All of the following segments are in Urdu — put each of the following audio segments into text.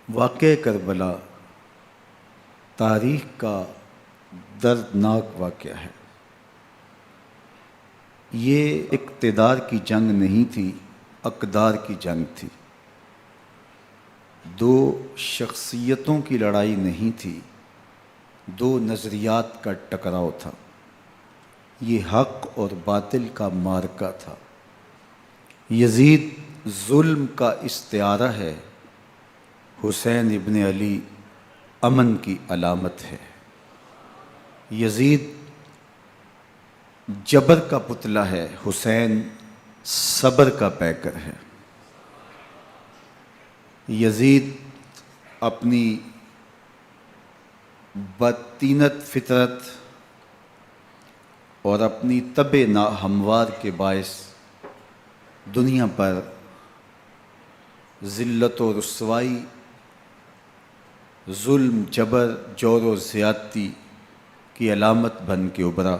واقعہ کربلا تاریخ کا دردناک واقعہ ہے۔ یہ اقتدار کی جنگ نہیں تھی، اقدار کی جنگ تھی۔ دو شخصیتوں کی لڑائی نہیں تھی، دو نظریات کا ٹکراؤ تھا۔ یہ حق اور باطل کا معرکہ تھا۔ یزید ظلم کا استعارہ ہے، حسین ابن علی امن کی علامت ہے۔ یزید جبر کا پتلہ ہے، حسین صبر کا پیکر ہے۔ یزید اپنی بدطینت فطرت اور اپنی طبع ناہموار کے باعث دنیا پر ذلت و رسوائی، ظلم، جبر، جور و زیادتی کی علامت بن کے ابھرا،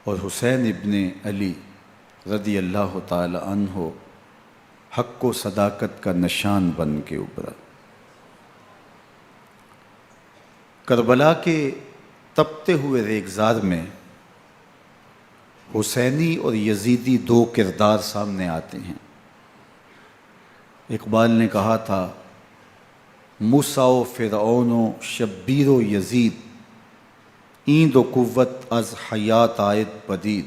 اور حسین ابن علی رضی اللہ تعالی عنہ حق و صداقت کا نشان بن کے ابھرا۔ کربلا کے تپتے ہوئے ریگزار میں حسینی اور یزیدی دو کردار سامنے آتے ہیں۔ اقبال نے کہا تھا، موسیٰ و فرعون و شبیر و یزید، ایند و قوت از حیات آید پدید،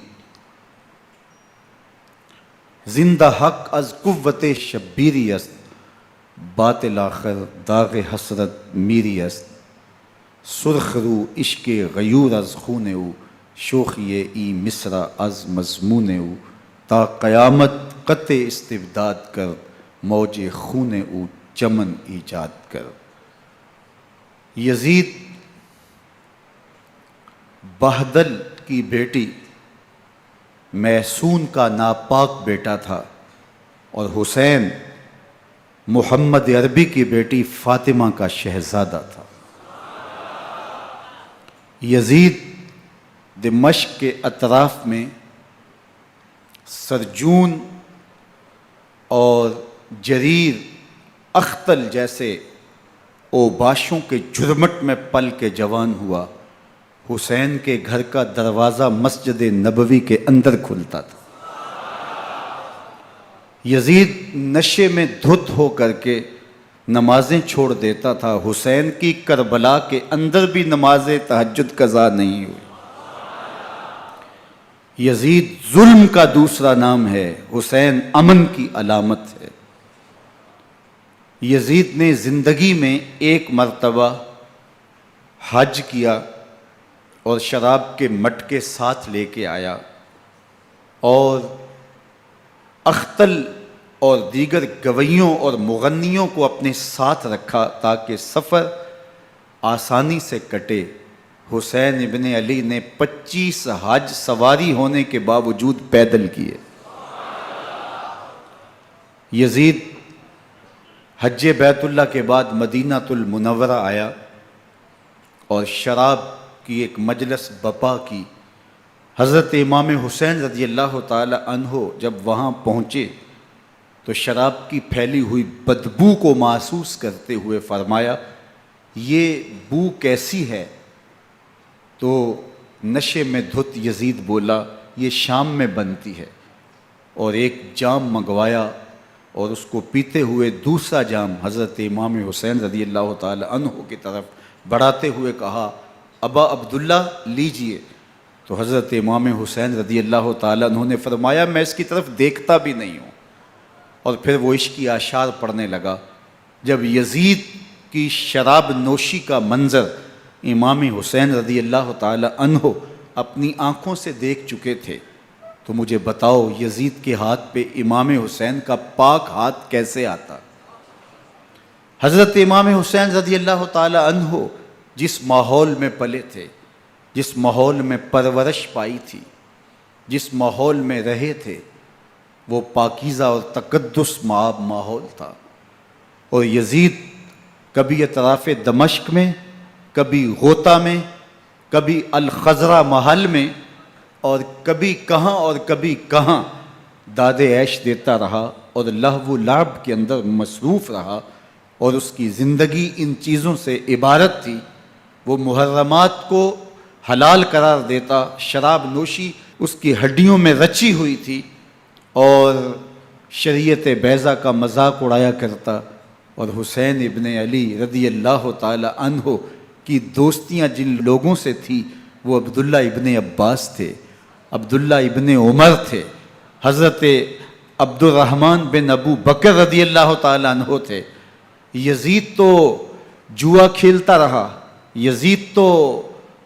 زندہ حق از قوت شبیری است، باطل آخر داغ حسرت میری است، سرخ رو عشق غیور از خون او، شوخی ای مصرع از مضمون او، تا قیامت قطع استبداد کر، موج خون او چمن ایجاد کر۔ یزید بہدل کی بیٹی محسون کا ناپاک بیٹا تھا، اور حسین محمد عربی کی بیٹی فاطمہ کا شہزادہ تھا۔ یزید دمشق کے اطراف میں سرجون اور جریر اختل جیسے اوباشوں کے جرمٹ میں پل کے جوان ہوا۔ حسین کے گھر کا دروازہ مسجد نبوی کے اندر کھلتا تھا۔ یزید نشے میں دھت ہو کر کے نمازیں چھوڑ دیتا تھا۔ حسین کی کربلا کے اندر بھی نماز تہجد قضا نہیں ہوئی۔ یزید ظلم کا دوسرا نام ہے، حسین امن کی علامت ہے۔ یزید نے زندگی میں ایک مرتبہ حج کیا اور شراب کے مٹکے ساتھ لے کے آیا، اور اختل اور دیگر گویوں اور مغنیوں کو اپنے ساتھ رکھا تاکہ سفر آسانی سے کٹے۔ حسین ابن علی نے 25 حج سواری ہونے کے باوجود پیدل کیے۔ یزید حج بیت اللہ کے بعد مدینہ المنورہ آیا اور شراب کی ایک مجلس بپا کی۔ حضرت امام حسین رضی اللہ تعالی عنہ جب وہاں پہنچے تو شراب کی پھیلی ہوئی بدبو کو محسوس کرتے ہوئے فرمایا، یہ بو کیسی ہے؟ تو نشے میں دھت یزید بولا، یہ شام میں بنتی ہے، اور ایک جام منگوایا اور اس کو پیتے ہوئے دوسرا جام حضرت امام حسین رضی اللہ تعالی عنہ کی طرف بڑھاتے ہوئے کہا، ابا عبداللہ لیجئے۔ تو حضرت امام حسین رضی اللہ تعالی عنہ نے فرمایا، میں اس کی طرف دیکھتا بھی نہیں ہوں، اور پھر وہ عشقی اشعار پڑھنے لگا۔ جب یزید کی شراب نوشی کا منظر امام حسین رضی اللہ تعالی عنہ اپنی آنکھوں سے دیکھ چکے تھے تو مجھے بتاؤ، یزید کے ہاتھ پہ امام حسین کا پاک ہاتھ کیسے آتا؟ حضرت امام حسین رضی اللہ تعالی عنہ جس ماحول میں پلے تھے، جس ماحول میں پرورش پائی تھی، جس ماحول میں رہے تھے، وہ پاکیزہ اور تقدس مآب ماحول تھا۔ اور یزید کبھی اطراف دمشق میں، کبھی غوطہ میں، کبھی الخضرہ محل میں، اور کبھی کہاں اور کبھی کہاں داد عیش دیتا رہا اور لہو و لعب کے اندر مصروف رہا، اور اس کی زندگی ان چیزوں سے عبارت تھی۔ وہ محرمات کو حلال قرار دیتا، شراب نوشی اس کی ہڈیوں میں رچی ہوئی تھی، اور شریعت بیضا کا مذاق اڑایا کرتا۔ اور حسین ابن علی رضی اللہ تعالی عنہ کی دوستیاں جن لوگوں سے تھی وہ عبداللہ ابن عباس تھے، عبداللہ ابن عمر تھے، حضرت عبد الرحمن بن ابو بکر رضی اللہ تعالی عنہ تھے۔ یزید تو جوا کھیلتا رہا، یزید تو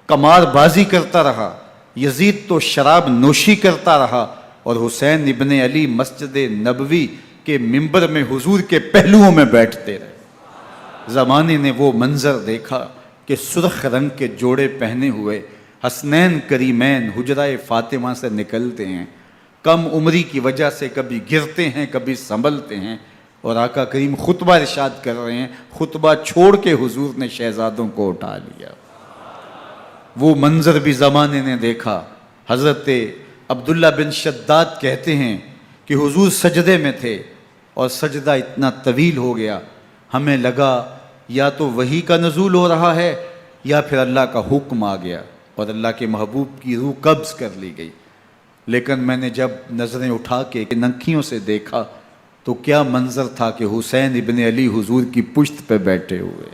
قمار بازی کرتا رہا، یزید تو شراب نوشی کرتا رہا، اور حسین ابن علی مسجد نبوی کے ممبر میں حضور کے پہلوؤں میں بیٹھتے رہے۔ زمانے نے وہ منظر دیکھا کہ سرخ رنگ کے جوڑے پہنے ہوئے حسنین کریمین حجرہ فاطمہ سے نکلتے ہیں، کم عمری کی وجہ سے کبھی گرتے ہیں کبھی سنبھلتے ہیں، اور آقا کریم خطبہ ارشاد کر رہے ہیں، خطبہ چھوڑ کے حضور نے شہزادوں کو اٹھا لیا۔ وہ منظر بھی زمانے نے دیکھا۔ حضرت عبداللہ بن شداد کہتے ہیں کہ حضور سجدے میں تھے اور سجدہ اتنا طویل ہو گیا، ہمیں لگا یا تو وحی کا نزول ہو رہا ہے یا پھر اللہ کا حکم آ گیا اور اللہ کے محبوب کی روح قبض کر لی گئی۔ لیکن میں نے جب نظریں اٹھا کے ننکیوں سے دیکھا تو کیا منظر تھا کہ حسین ابن علی حضور کی پشت پہ بیٹھے ہوئے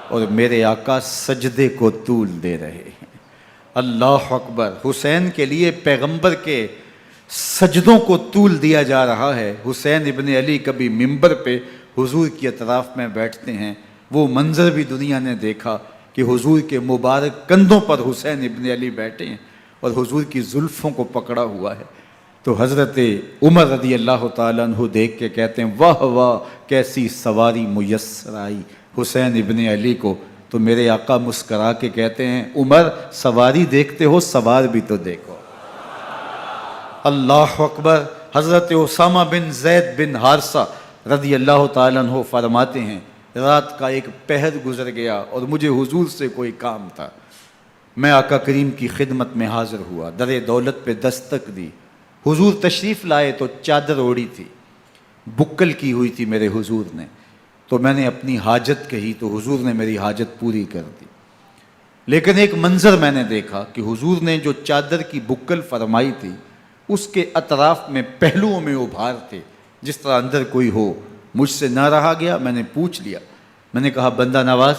اور میرے آقا سجدے کو طول دے رہے ہیں۔ اللہ اکبر! حسین کے لیے پیغمبر کے سجدوں کو طول دیا جا رہا ہے۔ حسین ابن علی کبھی ممبر پہ حضور کی اطراف میں بیٹھتے ہیں، وہ منظر بھی دنیا نے دیکھا کہ حضور کے مبارک کندھوں پر حسین ابن علی بیٹھے ہیں اور حضور کی زلفوں کو پکڑا ہوا ہے۔ تو حضرت عمر رضی اللہ تعالیٰ عنہ دیکھ کے کہتے ہیں واہ واہ کیسی سواری میسر آئی حسین ابن علی کو۔ تو میرے آقا مسکرا کے کہتے ہیں عمر سواری دیکھتے ہو سوار بھی تو دیکھو۔ اللہ اکبر! حضرت اسامہ بن زید بن حارثہ رضی اللہ تعالیٰ عنہ فرماتے ہیں رات کا ایک پہر گزر گیا اور مجھے حضور سے کوئی کام تھا، میں آقا کریم کی خدمت میں حاضر ہوا، در دولت پہ دستک دی، حضور تشریف لائے تو چادر اوڑی تھی، بکل کی ہوئی تھی میرے حضور نے، تو میں نے اپنی حاجت کہی تو حضور نے میری حاجت پوری کر دی۔ لیکن ایک منظر میں نے دیکھا کہ حضور نے جو چادر کی بکل فرمائی تھی اس کے اطراف میں پہلوؤں میں ابھار تھے جس طرح اندر کوئی ہو۔ مجھ سے نہ رہا گیا، میں نے پوچھ لیا، میں نے کہا بندہ نواز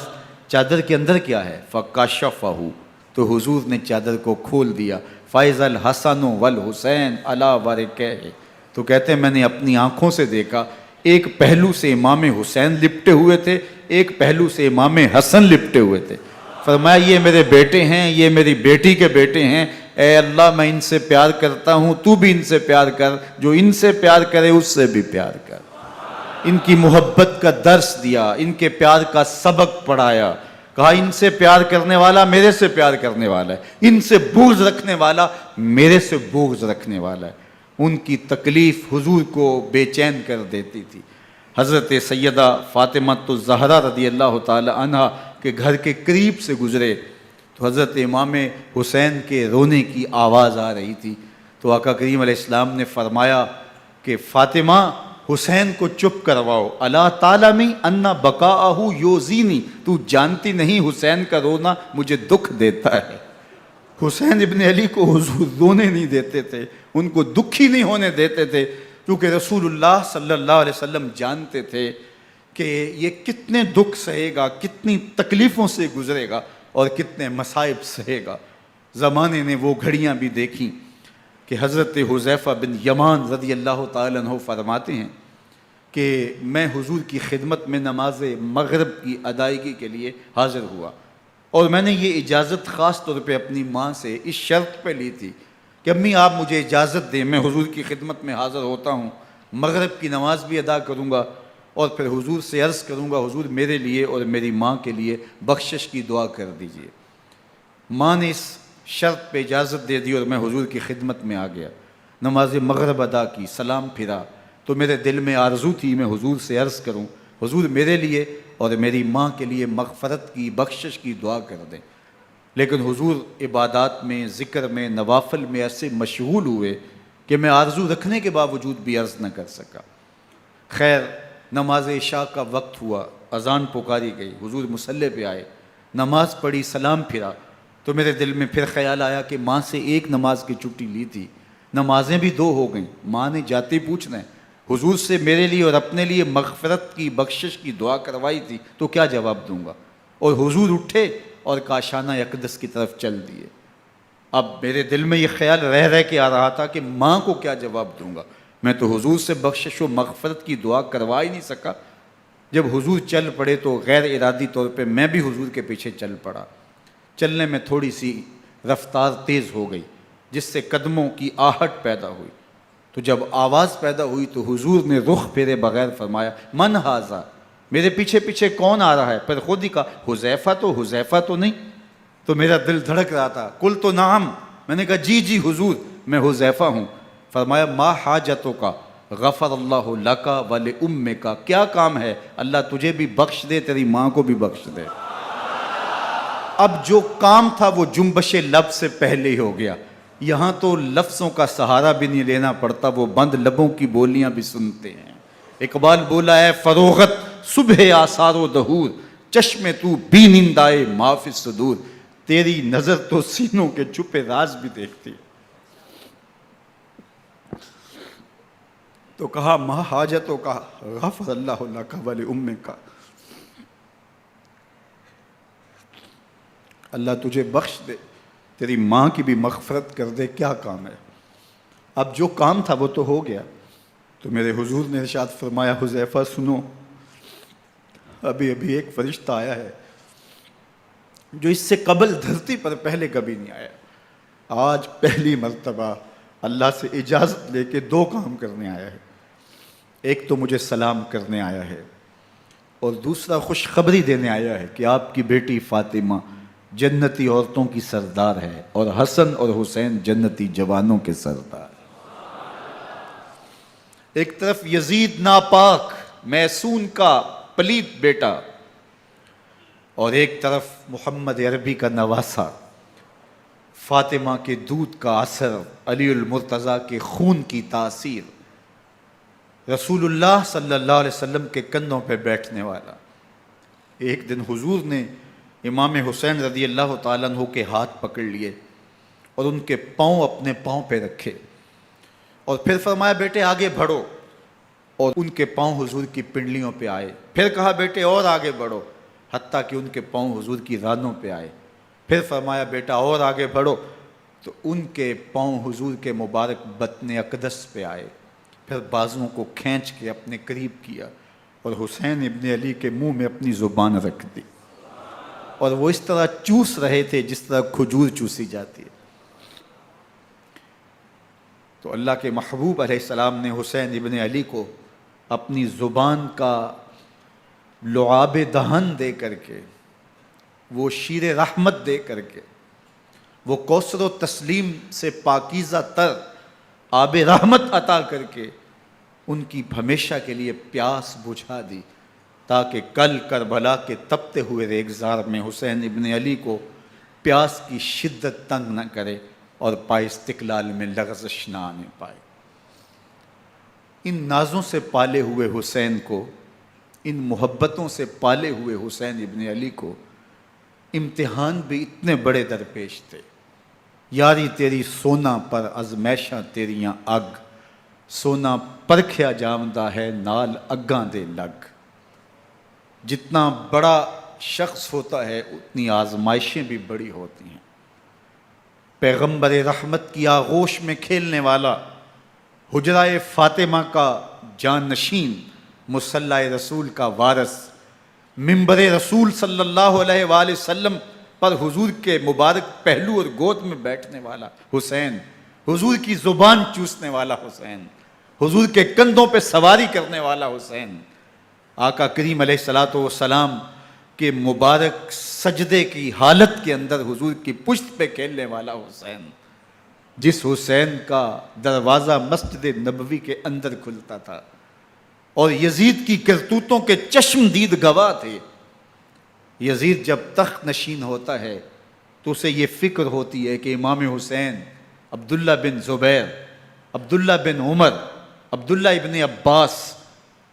چادر کے اندر کیا ہے؟ فَكَشَفَهُ، تو حضور نے چادر کو کھول دیا۔ فَإِذَا الْحَسَنُ وَالْحُسَيْنُ عَلَىٰ وَرِكَيْهِ، تو کہتے ہیں میں نے اپنی آنکھوں سے دیکھا ایک پہلو سے امام حسین لپٹے ہوئے تھے، ایک پہلو سے امام حسن لپٹے ہوئے تھے۔ فرمایا یہ میرے بیٹے ہیں، یہ میری بیٹی کے بیٹے ہیں، اے اللہ میں ان سے پیار کرتا ہوں، تو بھی ان سے پیار کر، جو ان سے پیار کرے اس سے بھی پیار کر۔ ان کی محبت کا درس دیا، ان کے پیار کا سبق پڑھایا، کہا ان سے پیار کرنے والا میرے سے پیار کرنے والا ہے، ان سے بغض رکھنے والا میرے سے بغض رکھنے والا ہے۔ ان کی تکلیف حضور کو بے چین کر دیتی تھی۔ حضرت سیدہ فاطمہ الزہرا رضی اللہ تعالی عنہ کے گھر کے قریب سے گزرے تو حضرت امام حسین کے رونے کی آواز آ رہی تھی، تو آقا کریم علیہ السلام نے فرمایا کہ فاطمہ حسین کو چپ کرواؤ، الا تعلمی ان بقاءہ یوزینی، تو جانتی نہیں حسین کا رونا مجھے دکھ دیتا ہے۔ حسین ابن علی کو حضور رونے نہیں دیتے تھے، ان کو دکھی نہیں ہونے دیتے تھے، کیونکہ رسول اللہ صلی اللہ علیہ وسلم جانتے تھے کہ یہ کتنے دکھ سہے گا، کتنی تکلیفوں سے گزرے گا اور کتنے مصائب سہے گا۔ زمانے نے وہ گھڑیاں بھی دیکھیں کہ حضرت حذیفہ بن یمان رضی اللہ تعالیٰ عنہ فرماتے ہیں کہ میں حضور کی خدمت میں نماز مغرب کی ادائیگی کے لیے حاضر ہوا، اور میں نے یہ اجازت خاص طور پہ اپنی ماں سے اس شرط پہ لی تھی کہ امی آپ مجھے اجازت دیں، میں حضور کی خدمت میں حاضر ہوتا ہوں، مغرب کی نماز بھی ادا کروں گا اور پھر حضور سے عرض کروں گا حضور میرے لیے اور میری ماں کے لیے بخشش کی دعا کر دیجئے۔ ماں نے اس شرط پہ اجازت دے دی اور میں حضور کی خدمت میں آ گیا، نماز مغرب ادا کی، سلام پھرا تو میرے دل میں آرزو تھی میں حضور سے عرض کروں حضور میرے لیے اور میری ماں کے لیے مغفرت کی بخشش کی دعا کر دیں، لیکن حضور عبادات میں ذکر میں نوافل میں ایسے مشغول ہوئے کہ میں آرزو رکھنے کے باوجود بھی عرض نہ کر سکا۔ خیر نماز عشاء کا وقت ہوا، اذان پکاری گئی، حضور مصلی پہ آئے، نماز پڑھی، سلام پھرا، تو میرے دل میں پھر خیال آیا کہ ماں سے ایک نماز کی چھٹی لی تھی، نمازیں بھی 2 ہو گئیں، ماں نے جاتے پوچھنا ہے حضور سے میرے لیے اور اپنے لیے مغفرت کی، بخشش کی دعا کروائی تھی، تو کیا جواب دوں گا؟ اور حضور اٹھے اور کاشانہ اقدس کی طرف چل دیے۔ اب میرے دل میں یہ خیال رہ کے آ رہا تھا کہ ماں کو کیا جواب دوں گا، میں تو حضور سے بخشش و مغفرت کی دعا کروا ہی نہیں سکا۔ جب حضور چل پڑے تو غیر ارادی طور پہ میں بھی حضور کے پیچھے چل پڑا۔ چلنے میں تھوڑی سی رفتار تیز ہو گئی، جس سے قدموں کی آہٹ پیدا ہوئی، تو جب آواز پیدا ہوئی تو حضور نے رخ پھیرے بغیر فرمایا من ھذا، میرے پیچھے پیچھے کون آ رہا ہے؟ پھر خود ہی کہا حذیفہ تو نہیں؟ تو میرا دل دھڑک رہا تھا، قلت نعم، میں نے کہا جی حضور میں حذیفہ ہوں۔ فرمایا ما حاجتک غفر اللہ لک ولامک، کیا کام ہے؟ اللہ تجھے بھی بخش دے، تیری ماں کو بھی بخش دے۔ اب جو کام تھا وہ جنبش لب سے پہلے ہی ہو گیا، یہاں تو لفظوں کا سہارا بھی نہیں لینا پڑتا، وہ بند لبوں کی بولیاں بھی سنتے ہیں۔ اقبال بولا ہے فروغت صبح آثار و دہور، چشم تو بی نندائے ما فی الصدور، تیری نظر تو سینوں کے چھپے راز بھی دیکھتی۔ تو کہا ما حاجتوں کا غفر اللہ لک ولامک، اللہ تجھے بخش دے، تیری ماں کی بھی مغفرت کر دے، کیا کام ہے؟ اب جو کام تھا وہ تو ہو گیا۔ تو میرے حضور نے ارشاد فرمایا حذیفہ سنو، ابھی ایک فرشتہ آیا ہے جو اس سے قبل دھرتی پر پہلے کبھی نہیں آیا، آج پہلی مرتبہ اللہ سے اجازت لے کے 2 کام کرنے آیا ہے۔ ایک تو مجھے سلام کرنے آیا ہے، اور دوسرا خوشخبری دینے آیا ہے کہ آپ کی بیٹی فاطمہ جنتی عورتوں کی سردار ہے، اور حسن اور حسین جنتی جوانوں کے سردار۔ ایک طرف یزید ناپاک میسون کا پلیت بیٹا، اور ایک طرف محمد عربی کا نواسا، فاطمہ کے دودھ کا اثر، علی المرتضیٰ کے خون کی تاثیر، رسول اللہ صلی اللہ علیہ وسلم کے کندھوں پہ بیٹھنے والا۔ ایک دن حضور نے امام حسین رضی اللہ تعالیٰ عنہ کے ہاتھ پکڑ لیے اور ان کے پاؤں اپنے پاؤں پہ رکھے، اور پھر فرمایا بیٹے آگے بڑھو، اور ان کے پاؤں حضور کی پنڈلیوں پہ آئے۔ پھر کہا بیٹے اور آگے بڑھو، حتیٰ کہ ان کے پاؤں حضور کی رانوں پہ آئے۔ پھر فرمایا بیٹا اور آگے بڑھو، تو ان کے پاؤں حضور کے مبارک بطن اقدس پہ آئے۔ پھر بازوؤں کو کھینچ کے اپنے قریب کیا اور حسین ابن علی کے منہ میں اپنی زبان رکھ دی، اور وہ اس طرح چوس رہے تھے جس طرح کھجور چوسی جاتی ہے۔ تو اللہ کے محبوب علیہ السلام نے حسین ابن علی کو اپنی زبان کا لعاب دہن دے کر کے، وہ شیر رحمت دے کر کے، وہ کوثر و تسلیم سے پاکیزہ تر آب رحمت عطا کر کے ان کی ہمیشہ کے لیے پیاس بجھا دی، تاکہ کل کربلا کے تپتے ہوئے ریگزار میں حسین ابن علی کو پیاس کی شدت تنگ نہ کرے اور پائے استقلال میں لغزش نہ آنے پائے۔ ان نازوں سے پالے ہوئے حسین کو، ان محبتوں سے پالے ہوئے حسین ابن علی کو امتحان بھی اتنے بڑے درپیش تھے۔ یاری تیری سونا پر ازمیشاں تیریاں اگ، سونا پرکھیا جامدہ ہے نال اگاں دے لگ۔ جتنا بڑا شخص ہوتا ہے اتنی آزمائشیں بھی بڑی ہوتی ہیں۔ پیغمبر رحمت کی آغوش میں کھیلنے والا، حجرہ فاطمہ کا جانشین، مصلی رسول کا وارث، منبر رسول صلی اللہ علیہ وآلہ وسلم پر حضور کے مبارک پہلو اور گود میں بیٹھنے والا حسین، حضور کی زبان چوسنے والا حسین، حضور کے کندھوں پہ سواری کرنے والا حسین، آقا کریم علیہ الصلوۃ والسلام کے مبارک سجدے کی حالت کے اندر حضور کی پشت پہ کھیلنے والا حسین، جس حسین کا دروازہ مسجد نبوی کے اندر کھلتا تھا اور یزید کی کرتوتوں کے چشم دید گواہ تھے۔ یزید جب تخت نشین ہوتا ہے تو اسے یہ فکر ہوتی ہے کہ امام حسین، عبداللہ بن زبیر، عبداللہ بن عمر، عبداللہ ابن عباس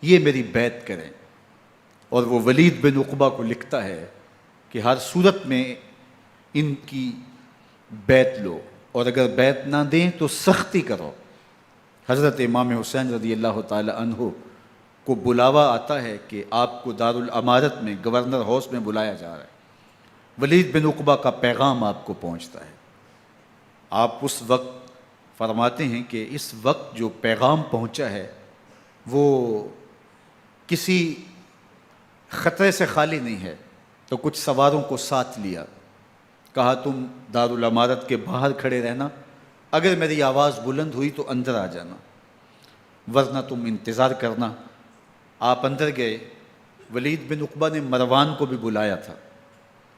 یہ میری بیعت کریں. اور وہ ولید بن عقبہ کو لکھتا ہے کہ ہر صورت میں ان کی بیعت لو، اور اگر بیعت نہ دیں تو سختی کرو. حضرت امام حسین رضی اللہ تعالی عنہ کو بلاوا آتا ہے کہ آپ کو دارالامارت میں گورنر ہاؤس میں بلایا جا رہا ہے. ولید بن عقبہ کا پیغام آپ کو پہنچتا ہے. آپ اس وقت فرماتے ہیں کہ اس وقت جو پیغام پہنچا ہے وہ کسی خطرے سے خالی نہیں ہے. تو کچھ سواروں کو ساتھ لیا، کہا تم دارالامارت کے باہر کھڑے رہنا، اگر میری آواز بلند ہوئی تو اندر آ جانا، ورنہ تم انتظار کرنا. آپ اندر گئے. ولید بن عقبہ نے مروان کو بھی بلایا تھا.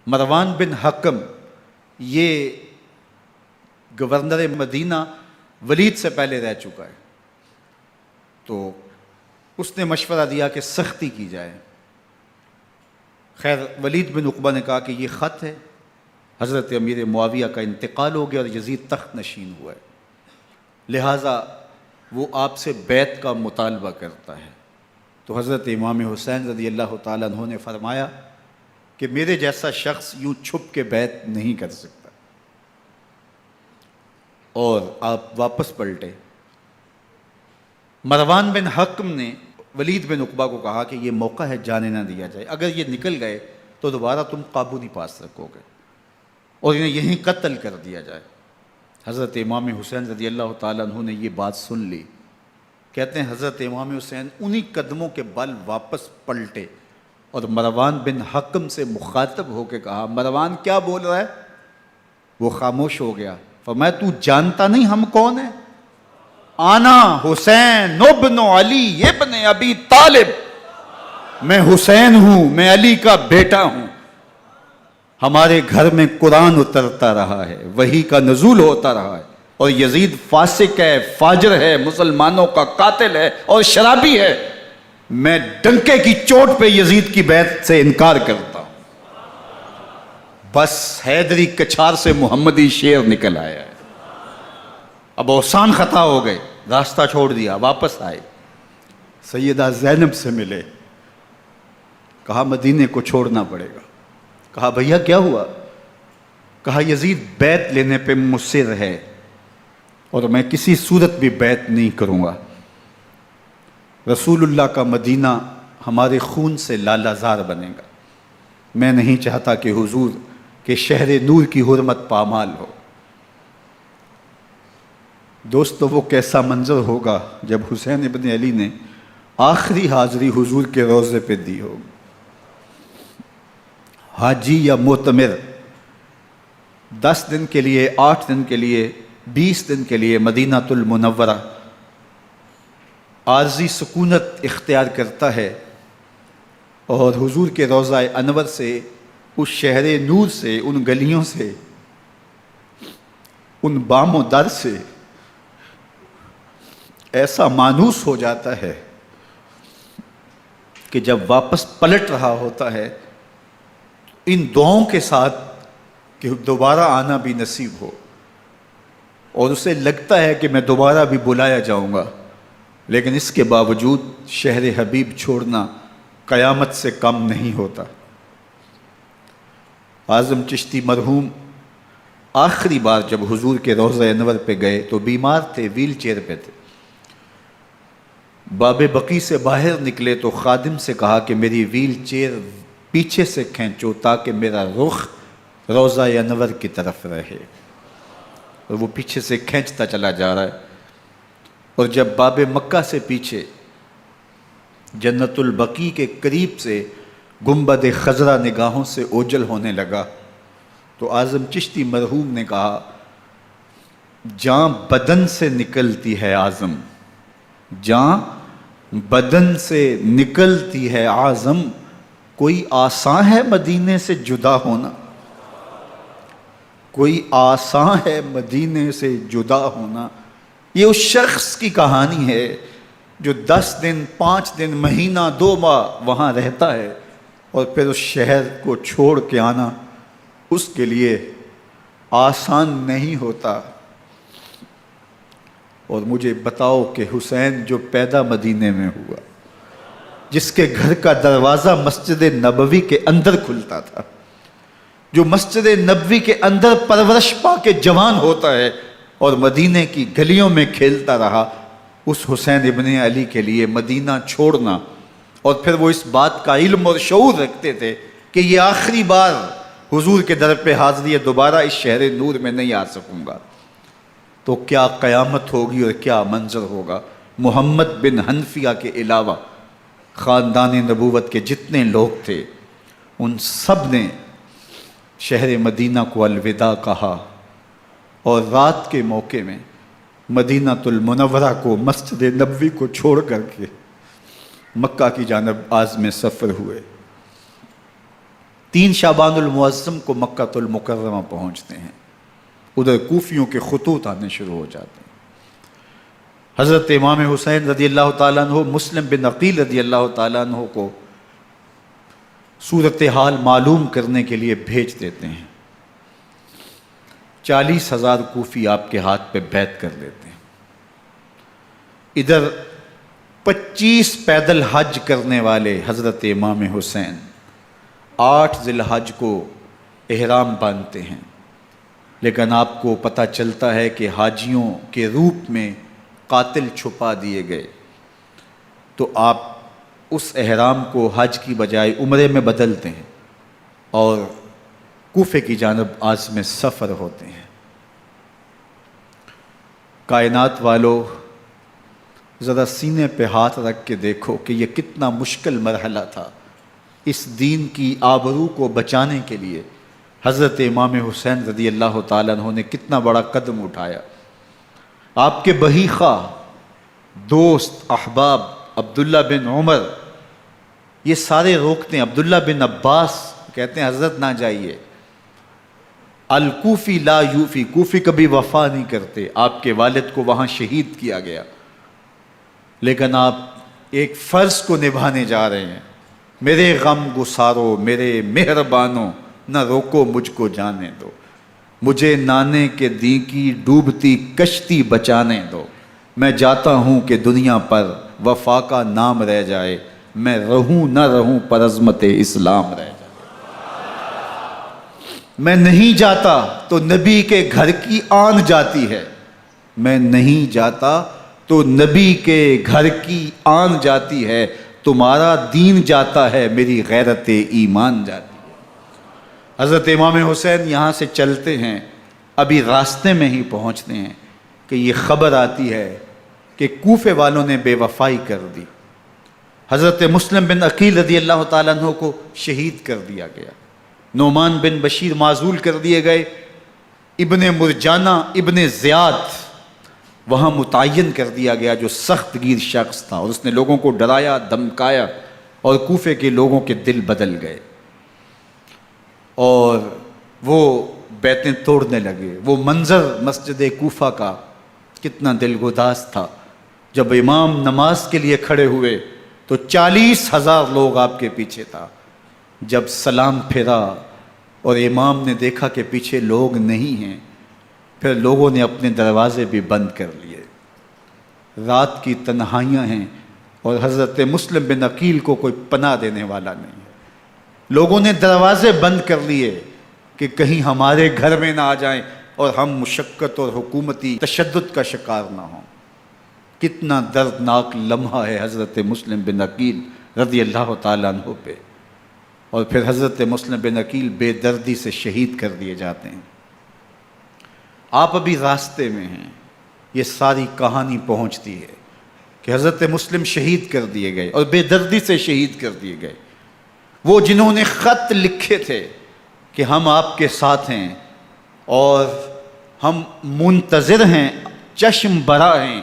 مروان بن حکم یہ گورنر مدینہ ولید سے پہلے رہ چکا ہے، تو اس نے مشورہ دیا کہ سختی کی جائے. خیر ولید بن عقبہ نے کہا کہ یہ خط ہے، حضرت امیر معاویہ کا انتقال ہو گیا اور یزید تخت نشین ہوا ہے، لہٰذا وہ آپ سے بیعت کا مطالبہ کرتا ہے. تو حضرت امام حسین رضی اللہ تعالیٰ عنہ نے فرمایا کہ میرے جیسا شخص یوں چھپ کے بیعت نہیں کر سکتا. اور آپ واپس پلٹے. مروان بن حکم نے ولید بن عقبہ کو کہا کہ یہ موقع ہے جانے نہ دیا جائے، اگر یہ نکل گئے تو دوبارہ تم قابو نہیں پا سکو گے، اور انہیں یہیں قتل کر دیا جائے. حضرت امام حسین رضی اللہ تعالیٰ عنہ نے یہ بات سن لی. کہتے ہیں حضرت امام حسین انہی قدموں کے بل واپس پلٹے اور مروان بن حکم سے مخاطب ہو کے کہا، مروان کیا بول رہا ہے؟ وہ خاموش ہو گیا. فرمایا تو جانتا نہیں ہم کون ہیں؟ آنا حسین ابن علی ابن ابی طالب، میں حسین ہوں، میں علی کا بیٹا ہوں. ہمارے گھر میں قرآن اترتا رہا ہے، وحی کا نزول ہوتا رہا ہے، اور یزید فاسق ہے، فاجر ہے، مسلمانوں کا قاتل ہے اور شرابی ہے. میں ڈنکے کی چوٹ پہ یزید کی بیعت سے انکار کرتا ہوں. بس حیدری کچھار سے محمدی شیر نکل آیا ہے. اب اوسان خطا ہو گئے، راستہ چھوڑ دیا، واپس آئے. سیدہ زینب سے ملے، کہا مدینے کو چھوڑنا پڑے گا. کہا بھیا کیا ہوا؟ کہا یزید بیعت لینے پہ مصر ہے اور میں کسی صورت بھی بیعت نہیں کروں گا. رسول اللہ کا مدینہ ہمارے خون سے لالہ زار بنے گا. میں نہیں چاہتا کہ حضور کے شہر نور کی حرمت پامال ہو. دوستو وہ کیسا منظر ہوگا جب حسین ابن علی نے آخری حاضری حضور کے روضے پہ دی ہوگی. حاجی یا معتمر 10 دن کے لیے، 8 دن کے لیے، 20 دن کے لیے مدینہ المنورہ عارضی سکونت اختیار کرتا ہے، اور حضور کے روضہ انور سے، اس شہر نور سے، ان گلیوں سے، ان بام و در سے ایسا مانوس ہو جاتا ہے کہ جب واپس پلٹ رہا ہوتا ہے ان دعاؤں کے ساتھ کہ دوبارہ آنا بھی نصیب ہو، اور اسے لگتا ہے کہ میں دوبارہ بھی بلایا جاؤں گا، لیکن اس کے باوجود شہر حبیب چھوڑنا قیامت سے کم نہیں ہوتا. اعظم چشتی مرحوم آخری بار جب حضور کے روضہ انور پہ گئے تو بیمار تھے، ویل چیئر پہ تھے. باب بقی سے باہر نکلے تو خادم سے کہا کہ میری ویل چیئر پیچھے سے کھینچو تاکہ میرا رخ روضہ انور کی طرف رہے. اور وہ پیچھے سے کھینچتا چلا جا رہا ہے، اور جب باب مکہ سے پیچھے جنت البقیع کے قریب سے گنبد خضرا نگاہوں سے اوجل ہونے لگا تو اعظم چشتی مرحوم نے کہا، جان بدن سے نکلتی ہے اعظم، جان بدن سے نکلتی ہے اعظم، کوئی آسان ہے مدینے سے جدا ہونا، کوئی آسان ہے مدینے سے جدا ہونا. یہ اس شخص کی کہانی ہے جو 10 دن، 5 دن، مہینہ، 2 ماہ وہاں رہتا ہے، اور پھر اس شہر کو چھوڑ کے آنا اس کے لیے آسان نہیں ہوتا. اور مجھے بتاؤ کہ حسین جو پیدا مدینے میں ہوا، جس کے گھر کا دروازہ مسجد نبوی کے اندر کھلتا تھا، جو مسجد نبوی کے اندر پرورش پا کے جوان ہوتا ہے اور مدینے کی گلیوں میں کھیلتا رہا، اس حسین ابن علی کے لیے مدینہ چھوڑنا، اور پھر وہ اس بات کا علم اور شعور رکھتے تھے کہ یہ آخری بار حضور کے در پہ حاضری ہے، دوبارہ اس شہر نور میں نہیں آ سکوں گا، تو کیا قیامت ہوگی اور کیا منظر ہوگا۔ محمد بن حنفیہ کے علاوہ خاندان نبوت کے جتنے لوگ تھے ان سب نے شہر مدینہ کو الوداع کہا، اور رات کے موقع میں مدینہ المنورہ کو، مسجد نبوی کو چھوڑ کر کے مکہ کی جانب عازم سفر ہوئے۔ 3 شعبان المعظم کو مکہ المکرمہ پہنچتے ہیں، ادھر کوفیوں کے خطوط آنے شروع ہو جاتے ہیں۔ حضرت امام حسین رضی اللہ تعالیٰ عنہ مسلم بن عقیل رضی اللہ تعالیٰ عنہ کو صورتحال معلوم کرنے کے لیے بھیج دیتے ہیں۔ 40,000 کوفی آپ کے ہاتھ پہ بیعت کر لیتے ہیں۔ ادھر 25 پیدل حج کرنے والے حضرت امام حسین 8 ذی الحج کو احرام باندھتے ہیں، لیکن آپ کو پتہ چلتا ہے کہ حاجیوں کے روپ میں قاتل چھپا دیے گئے، تو آپ اس احرام کو حج کی بجائے عمرے میں بدلتے ہیں اور کوفے کی جانب عازم سفر ہوتے ہیں۔ کائنات والو، ذرا سینے پہ ہاتھ رکھ کے دیکھو کہ یہ کتنا مشکل مرحلہ تھا۔ اس دین کی آبرو کو بچانے کے لیے حضرت امام حسین رضی اللہ تعالیٰ عنہ نے کتنا بڑا قدم اٹھایا۔ آپ کے بہی خواہ، دوست، احباب عبداللہ بن عمر یہ سارے روکتے ہیں۔ عبداللہ بن عباس کہتے ہیں حضرت نہ جائیے، الکوفی لا یوفی، کوفی کبھی وفا نہیں کرتے، آپ کے والد کو وہاں شہید کیا گیا، لیکن آپ ایک فرض کو نبھانے جا رہے ہیں۔ میرے غم گسارو، میرے مہربانوں، نہ روکو مجھ کو جانے دو، مجھے نانے کے دی کی ڈوبتی کشتی بچانے دو، میں جاتا ہوں کہ دنیا پر وفا کا نام رہ جائے، میں رہوں نہ رہوں پر عظمت اسلام رہ جائے۔ میں نہیں جاتا تو نبی کے گھر کی آن جاتی ہے، میں نہیں جاتا تو نبی کے گھر کی آن جاتی ہے، تمہارا دین جاتا ہے، میری غیرت ایمان جاتی ہے۔ حضرت امام حسین یہاں سے چلتے ہیں، ابھی راستے میں ہی پہنچتے ہیں کہ یہ خبر آتی ہے کہ کوفے والوں نے بے وفائی کر دی، حضرت مسلم بن عقیل رضی اللہ تعالیٰ عنہ کو شہید کر دیا گیا، نعمان بن بشیر معزول کر دیے گئے، ابن مرجانہ ابن زیاد وہاں متعین کر دیا گیا جو سخت گیر شخص تھا، اور اس نے لوگوں کو ڈرایا، دھمکایا، اور کوفے کے لوگوں کے دل بدل گئے اور وہ بیتیں توڑنے لگے۔ وہ منظر مسجد کوفہ کا کتنا دلگداز تھا۔ جب امام نماز کے لیے کھڑے ہوئے تو 40,000 لوگ آپ کے پیچھے تھا۔ جب سلام پھیرا اور امام نے دیکھا کہ پیچھے لوگ نہیں ہیں، پھر لوگوں نے اپنے دروازے بھی بند کر لیے۔ رات کی تنہائیاں ہیں اور حضرت مسلم بن عقیل کو کوئی پناہ دینے والا نہیں ہے۔ لوگوں نے دروازے بند کر لیے کہ کہیں ہمارے گھر میں نہ آ جائیں اور ہم مشقت اور حکومتی تشدد کا شکار نہ ہوں۔ کتنا دردناک لمحہ ہے حضرت مسلم بن عقیل رضی اللہ تعالیٰ عنہ پہ، اور پھر حضرت مسلم بن عقیل بے دردی سے شہید کر دیے جاتے ہیں۔ آپ ابھی راستے میں ہیں، یہ ساری کہانی پہنچتی ہے کہ حضرت مسلم شہید کر دیے گئے اور بے دردی سے شہید کر دیے گئے۔ وہ جنہوں نے خط لکھے تھے کہ ہم آپ کے ساتھ ہیں اور ہم منتظر ہیں، چشم برا ہیں،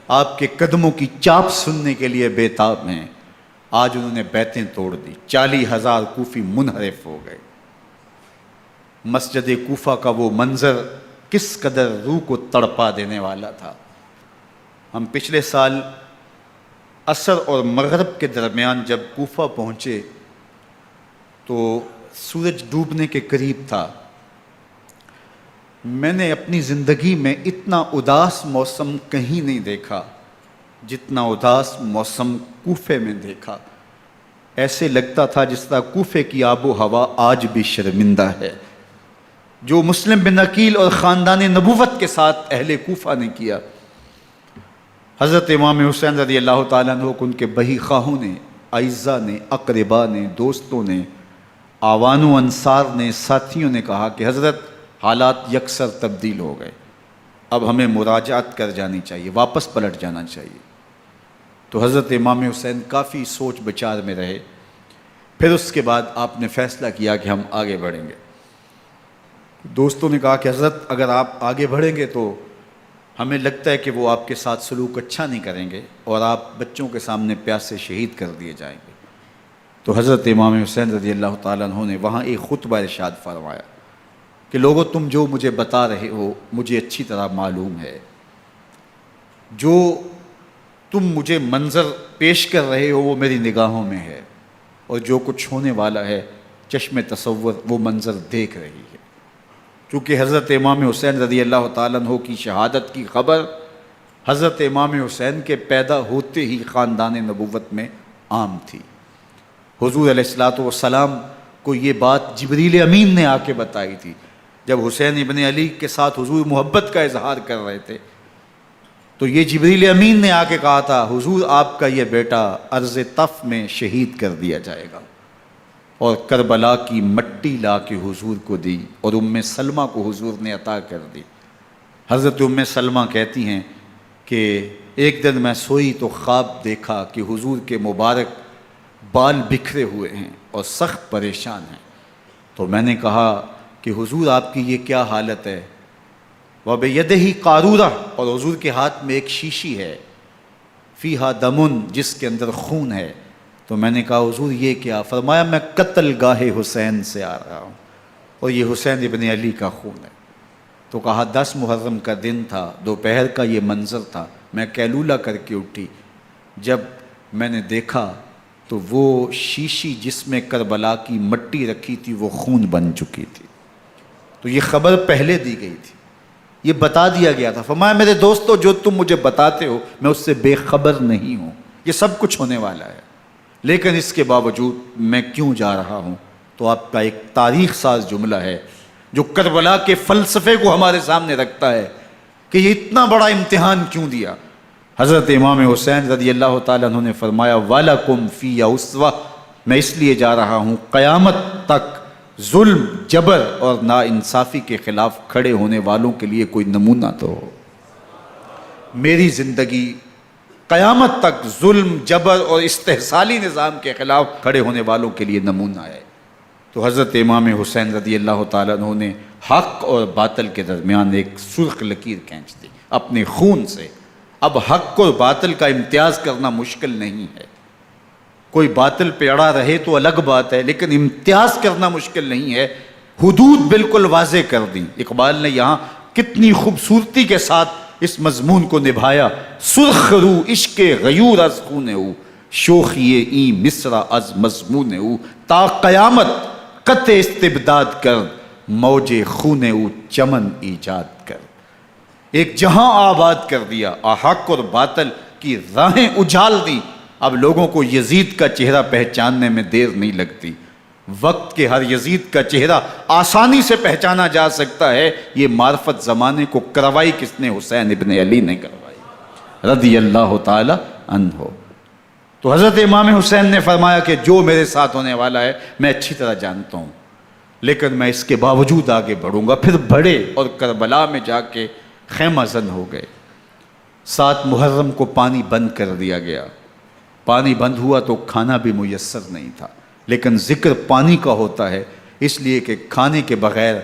آپ کے قدموں کی چاپ سننے کے لیے بےتاب ہیں، آج انہوں نے بیتیں توڑ دی۔ 40,000 کوفی منحرف ہو گئے۔ مسجد کوفہ کا وہ منظر کس قدر روح کو تڑپا دینے والا تھا۔ ہم پچھلے سال عصر اور مغرب کے درمیان جب کوفہ پہنچے تو سورج ڈوبنے کے قریب تھا۔ میں نے اپنی زندگی میں اتنا اداس موسم کہیں نہیں دیکھا جتنا اداس موسم کوفے میں دیکھا۔ ایسے لگتا تھا جس طرح کوفے کی آب و ہوا آج بھی شرمندہ ہے۔ جو مسلم بن عقیل اور خاندان نبوت کے ساتھ اہل کوفہ نے کیا، حضرت امام حسین رضی اللہ تعالیٰ عنہ کو ان کے بہی خواہوں نے، اعزاء نے، اقربا نے، دوستوں نے، آوان و انصار نے، ساتھیوں نے کہا کہ حضرت حالات یکسر تبدیل ہو گئے، اب ہمیں مراجعت کر جانی چاہیے، واپس پلٹ جانا چاہیے۔ تو حضرت امام حسین کافی سوچ بچار میں رہے، پھر اس کے بعد آپ نے فیصلہ کیا کہ ہم آگے بڑھیں گے۔ دوستوں نے کہا کہ حضرت اگر آپ آگے بڑھیں گے تو ہمیں لگتا ہے کہ وہ آپ کے ساتھ سلوک اچھا نہیں کریں گے اور آپ بچوں کے سامنے پیاسے شہید کر دیے جائیں گے۔ تو حضرت امام حسین رضی اللہ تعالیٰ عنہ نے وہاں ایک خطبہ ارشاد فرمایا کہ لوگو تم جو مجھے بتا رہے ہو مجھے اچھی طرح معلوم ہے، جو تم مجھے منظر پیش کر رہے ہو وہ میری نگاہوں میں ہے، اور جو کچھ ہونے والا ہے چشم تصور وہ منظر دیکھ رہی ہے۔ چونکہ حضرت امام حسین رضی اللہ تعالیٰ عنہ کی شہادت کی خبر حضرت امام حسین کے پیدا ہوتے ہی خاندان نبوت میں عام تھی۔ حضور علیہ الصلوۃ والسلام کو یہ بات جبریل امین نے آ کے بتائی تھی جب حسین ابن علی کے ساتھ حضور محبت کا اظہار کر رہے تھے، تو یہ جبریل امین نے آ کے کہا تھا حضور آپ کا یہ بیٹا ارض طف میں شہید کر دیا جائے گا، اور کربلا کی مٹی لا کے حضور کو دی اور ام سلمہ کو حضور نے عطا کر دی۔ حضرت ام سلمہ کہتی ہیں کہ ایک دن میں سوئی تو خواب دیکھا کہ حضور کے مبارک بال بکھرے ہوئے ہیں اور سخت پریشان ہیں، تو میں نے کہا کہ حضور آپ کی یہ کیا حالت ہے؟ وَبِيَدِهِ قَارُورَةٌ، اور حضور کے ہاتھ میں ایک شیشی ہے، فیہا دمن، جس کے اندر خون ہے۔ تو میں نے کہا حضور یہ کیا؟ فرمایا میں قتل گاہ حسین سے آ رہا ہوں اور یہ حسین ابن علی کا خون ہے۔ تو کہا 10 محرم کا دن تھا، دوپہر کا یہ منظر تھا، میں کیلولہ کر کے اٹھی، جب میں نے دیکھا تو وہ شیشی جس میں کربلا کی مٹی رکھی تھی وہ خون بن چکی تھی۔ تو یہ خبر پہلے دی گئی تھی، یہ بتا دیا گیا تھا۔ فرمایا میرے دوستو جو تم مجھے بتاتے ہو میں اس سے بے خبر نہیں ہوں، یہ سب کچھ ہونے والا ہے، لیکن اس کے باوجود میں کیوں جا رہا ہوں؟ تو آپ کا ایک تاریخ ساز جملہ ہے جو کربلا کے فلسفے کو ہمارے سامنے رکھتا ہے کہ یہ اتنا بڑا امتحان کیوں دیا۔ حضرت امام حسین رضی اللہ تعالیٰ عنہ نے فرمایا وَلَكُمْ فِيَّ أُسْوَةٌ، میں اس لیے جا رہا ہوں قیامت تک ظلم، جبر اور ناانصافی کے خلاف کھڑے ہونے والوں کے لیے کوئی نمونہ تو ہو۔ میری زندگی قیامت تک ظلم، جبر اور استحصالی نظام کے خلاف کھڑے ہونے والوں کے لیے نمونہ ہے۔ تو حضرت امام حسین رضی اللہ تعالیٰ عنہ نے حق اور باطل کے درمیان ایک سرخ لکیر کھینچ دی اپنے خون سے۔ اب حق اور باطل کا امتیاز کرنا مشکل نہیں ہے، کوئی باطل پہ اڑا رہے تو الگ بات ہے، لیکن امتیاز کرنا مشکل نہیں ہے۔ حدود بالکل واضح کر دیں۔ اقبال نے یہاں کتنی خوبصورتی کے ساتھ اس مضمون کو نبھایا۔ سرخ رو عشق غیور از خون او، شوخی این مصر از مضمون او، تا قیامت قطع استبداد کر، موج خون او چمن ایجاد کر۔ ایک جہاں آباد کر دیا، حق اور باطل کی راہیں اجال دی۔ اب لوگوں کو یزید کا چہرہ پہچاننے میں دیر نہیں لگتی، وقت کے ہر یزید کا چہرہ آسانی سے پہچانا جا سکتا ہے۔ یہ معرفت زمانے کو کروائی کس نے؟ حسین ابن علی نے کروائی رضی اللہ تعالی عنہ۔ تو حضرت امام حسین نے فرمایا کہ جو میرے ساتھ ہونے والا ہے میں اچھی طرح جانتا ہوں، لیکن میں اس کے باوجود آگے بڑھوں گا۔ پھر بڑھے اور کربلا میں جا کے خیمہ زن ہو گئے۔ 7 محرم کو پانی بند کر دیا گیا، پانی بند ہوا تو کھانا بھی میسر نہیں تھا، لیکن ذکر پانی کا ہوتا ہے اس لیے کہ کھانے کے بغیر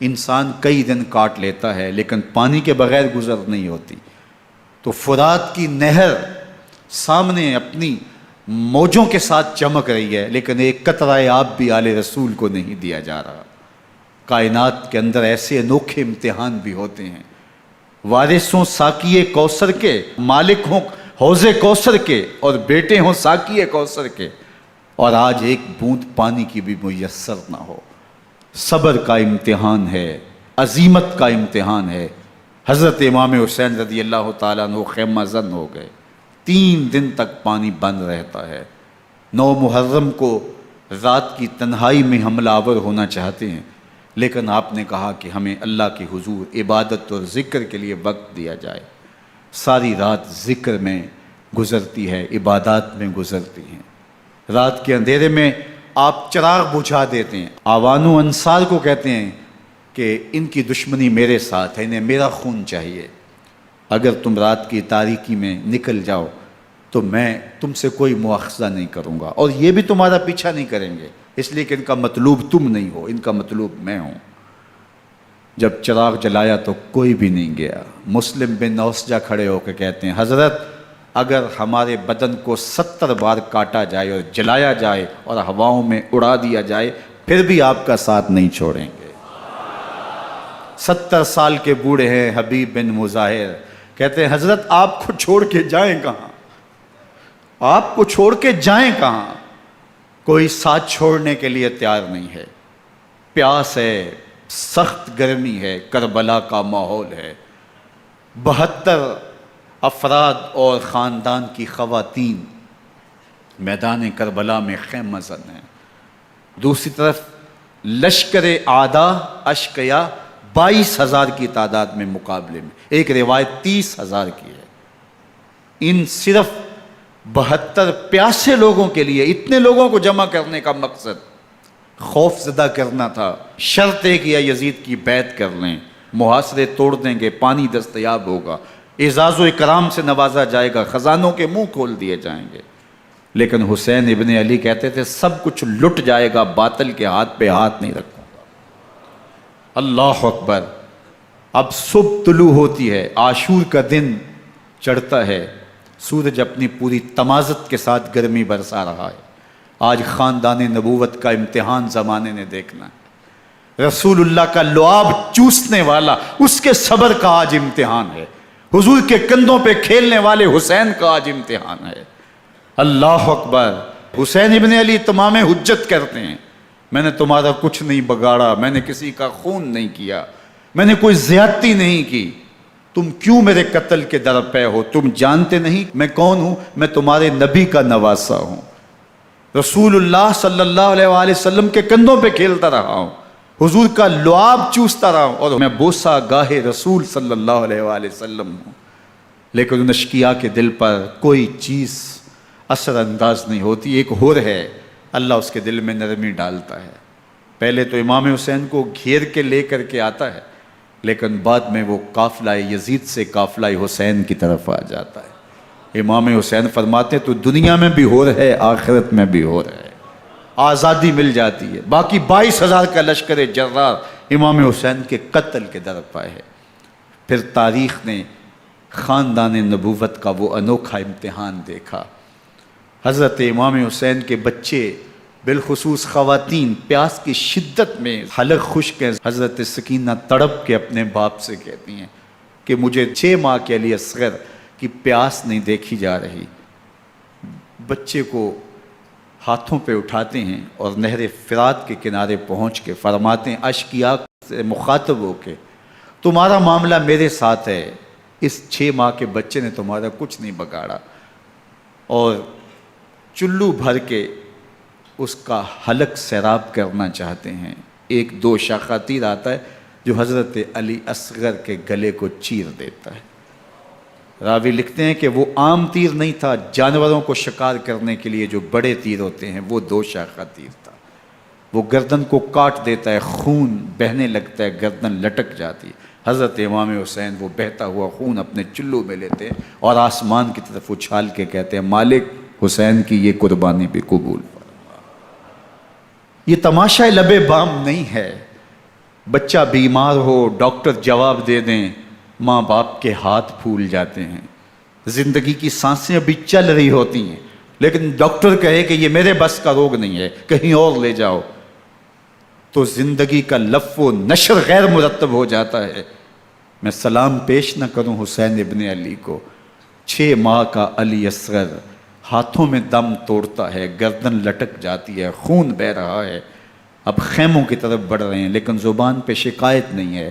انسان کئی دن کاٹ لیتا ہے، لیکن پانی کے بغیر گزر نہیں ہوتی۔ تو فرات کی نہر سامنے اپنی موجوں کے ساتھ چمک رہی ہے، لیکن ایک قطرہ آب بھی آل رسول کو نہیں دیا جا رہا۔ کائنات کے اندر ایسے انوکھے امتحان بھی ہوتے ہیں۔ وارث ہوں ساقی کوثر کے، مالک ہوں حوض کوثر کے، اور بیٹے ہوں ساقی کوثر کے، اور آج ایک بوند پانی کی بھی میسر نہ ہو۔ صبر کا امتحان ہے، عزیمت کا امتحان ہے۔ حضرت امام حسین رضی اللہ تعالیٰ عنہ خیمہ زن ہو گئے۔ 3 دن تک پانی بند رہتا ہے، 9 محرم کو رات کی تنہائی میں حملہ آور ہونا چاہتے ہیں، لیکن آپ نے کہا کہ ہمیں اللہ کے حضور عبادت اور ذکر کے لیے وقت دیا جائے۔ ساری رات ذکر میں گزرتی ہے، عبادات میں گزرتی ہیں۔ رات کے اندھیرے میں آپ چراغ بجھا دیتے ہیں۔ آوان و انصار کو کہتے ہیں کہ ان کی دشمنی میرے ساتھ ہے، انہیں میرا خون چاہیے، اگر تم رات کی تاریکی میں نکل جاؤ تو میں تم سے کوئی مواخذہ نہیں کروں گا، اور یہ بھی تمہارا پیچھا نہیں کریں گے، اس لیے کہ ان کا مطلوب تم نہیں ہو، ان کا مطلوب میں ہوں۔ جب چراغ جلایا تو کوئی بھی نہیں گیا۔ مسلم بن نوسجہ کھڑے ہو کے کہتے ہیں حضرت اگر ہمارے بدن کو 70 بار کاٹا جائے اور جلایا جائے اور ہواؤں میں اڑا دیا جائے پھر بھی آپ کا ساتھ نہیں چھوڑیں گے۔ 70 سال کے بوڑھے ہیں حبیب بن مظاہر، کہتے ہیں حضرت آپ کو چھوڑ کے جائیں کہاں، آپ کو چھوڑ کے جائیں کہاں؟ کوئی ساتھ چھوڑنے کے لیے تیار نہیں ہے۔ پیاس ہے، سخت گرمی ہے، کربلا کا ماحول ہے، 72 افراد اور خاندان کی خواتین میدان کربلا میں خیمہ زن ہیں۔ دوسری طرف لشکر اعداء اشقیا 22,000 کی تعداد میں مقابلے میں، ایک روایت 30,000 کی ہے۔ ان صرف 72 پیاسے لوگوں کے لیے اتنے لوگوں کو جمع کرنے کا مقصد خوف زدہ کرنا تھا۔ شرط ہے کہ یا یزید کی بیعت کر لیں، محاصرے توڑ دیں گے، پانی دستیاب ہوگا، اعزاز و اکرام سے نوازا جائے گا، خزانوں کے منہ کھول دیے جائیں گے۔ لیکن حسین ابن علی کہتے تھے سب کچھ لٹ جائے گا، باطل کے ہاتھ پہ ہاتھ نہیں رکھوں گا۔ اللہ اکبر۔ اب صبح طلوع ہوتی ہے، عاشور کا دن چڑھتا ہے، سورج اپنی پوری تمازت کے ساتھ گرمی برسا رہا ہے۔ آج خاندان نبوت کا امتحان زمانے نے دیکھنا ہے۔ رسول اللہ کا لعاب چوسنے والا اس کے صبر کا آج امتحان ہے۔ حضور کے کندھوں پہ کھیلنے والے حسین کا آج امتحان ہے۔ اللہ اکبر۔ حسین ابن علی تمام حجت کرتے ہیں میں نے تمہارا کچھ نہیں بگاڑا، میں نے کسی کا خون نہیں کیا، میں نے کوئی زیادتی نہیں کی، تم کیوں میرے قتل کے در پہ ہو؟ تم جانتے نہیں میں کون ہوں؟ میں تمہارے نبی کا نواسا ہوں، رسول اللہ صلی اللہ علیہ وآلہ وسلم کے کندھوں پہ کھیلتا رہا ہوں، حضور کا لعاب چوستا رہا ہوں، اور میں بوسہ گاہ رسول صلی اللہ علیہ وآلہ وسلم ہوں۔ لیکن ان اشقیاء کے دل پر کوئی چیز اثر انداز نہیں ہوتی۔ ایک ہور ہے، اللہ اس کے دل میں نرمی ڈالتا ہے۔ پہلے تو امام حسین کو گھیر کے لے کر کے آتا ہے، لیکن بعد میں وہ قافلہ یزید سے قافلہ حسین کی طرف آ جاتا ہے۔ امام حسین فرماتے ہیں تو دنیا میں بھی ہور ہے، آخرت میں بھی ہور ہے، آزادی مل جاتی ہے۔ باقی 22,000 کا لشکر جرار امام حسین کے قتل کے در پہ ہے۔ پھر تاریخ نے خاندان نبوت کا وہ انوکھا امتحان دیکھا۔ حضرت امام حسین کے بچے بالخصوص خواتین پیاس کی شدت میں حلق خشک ہیں۔ حضرت سکینہ تڑپ کے اپنے باپ سے کہتی ہیں کہ مجھے 6 ماہ کے علی اصغر کی پیاس نہیں دیکھی جا رہی۔ بچے کو ہاتھوں پہ اٹھاتے ہیں اور نہر فرات کے کنارے پہنچ کے فرماتے ہیں اشقیاء سے مخاطب ہو کے تمہارا معاملہ میرے ساتھ ہے، اس 6 ماہ کے بچے نے تمہارا کچھ نہیں بگاڑا، اور چلو بھر کے اس کا حلق سیراب کرنا چاہتے ہیں۔ ایک 2 شاخہ تیر آتا ہے جو حضرت علی اصغر کے گلے کو چیر دیتا ہے۔ راوی لکھتے ہیں کہ وہ عام تیر نہیں تھا، جانوروں کو شکار کرنے کے لیے جو بڑے تیر ہوتے ہیں وہ 2 شاخہ تیر تھا۔ وہ گردن کو کاٹ دیتا ہے، خون بہنے لگتا ہے، گردن لٹک جاتی ہے۔ حضرت امام حسین وہ بہتا ہوا خون اپنے چلو میں لیتے ہیں اور آسمان کی طرف اچھال کے کہتے ہیں مالک حسین کی یہ قربانی بھی قبول فرما۔ یہ تماشا لب بام نہیں ہے۔ بچہ بیمار ہو، ڈاکٹر جواب دے دیں، ماں باپ کے ہاتھ پھول جاتے ہیں۔ زندگی کی سانسیں ابھی چل رہی ہوتی ہیں، لیکن ڈاکٹر کہے کہ یہ میرے بس کا روگ نہیں ہے، کہیں اور لے جاؤ، تو زندگی کا لف و نشر غیر مرتب ہو جاتا ہے۔ میں سلام پیش نہ کروں حسین ابن علی کو، 6 ماہ کا علی اصغر ہاتھوں میں دم توڑتا ہے، گردن لٹک جاتی ہے، خون بہہ رہا ہے۔ اب خیموں کی طرف بڑھ رہے ہیں، لیکن زبان پہ شکایت نہیں ہے۔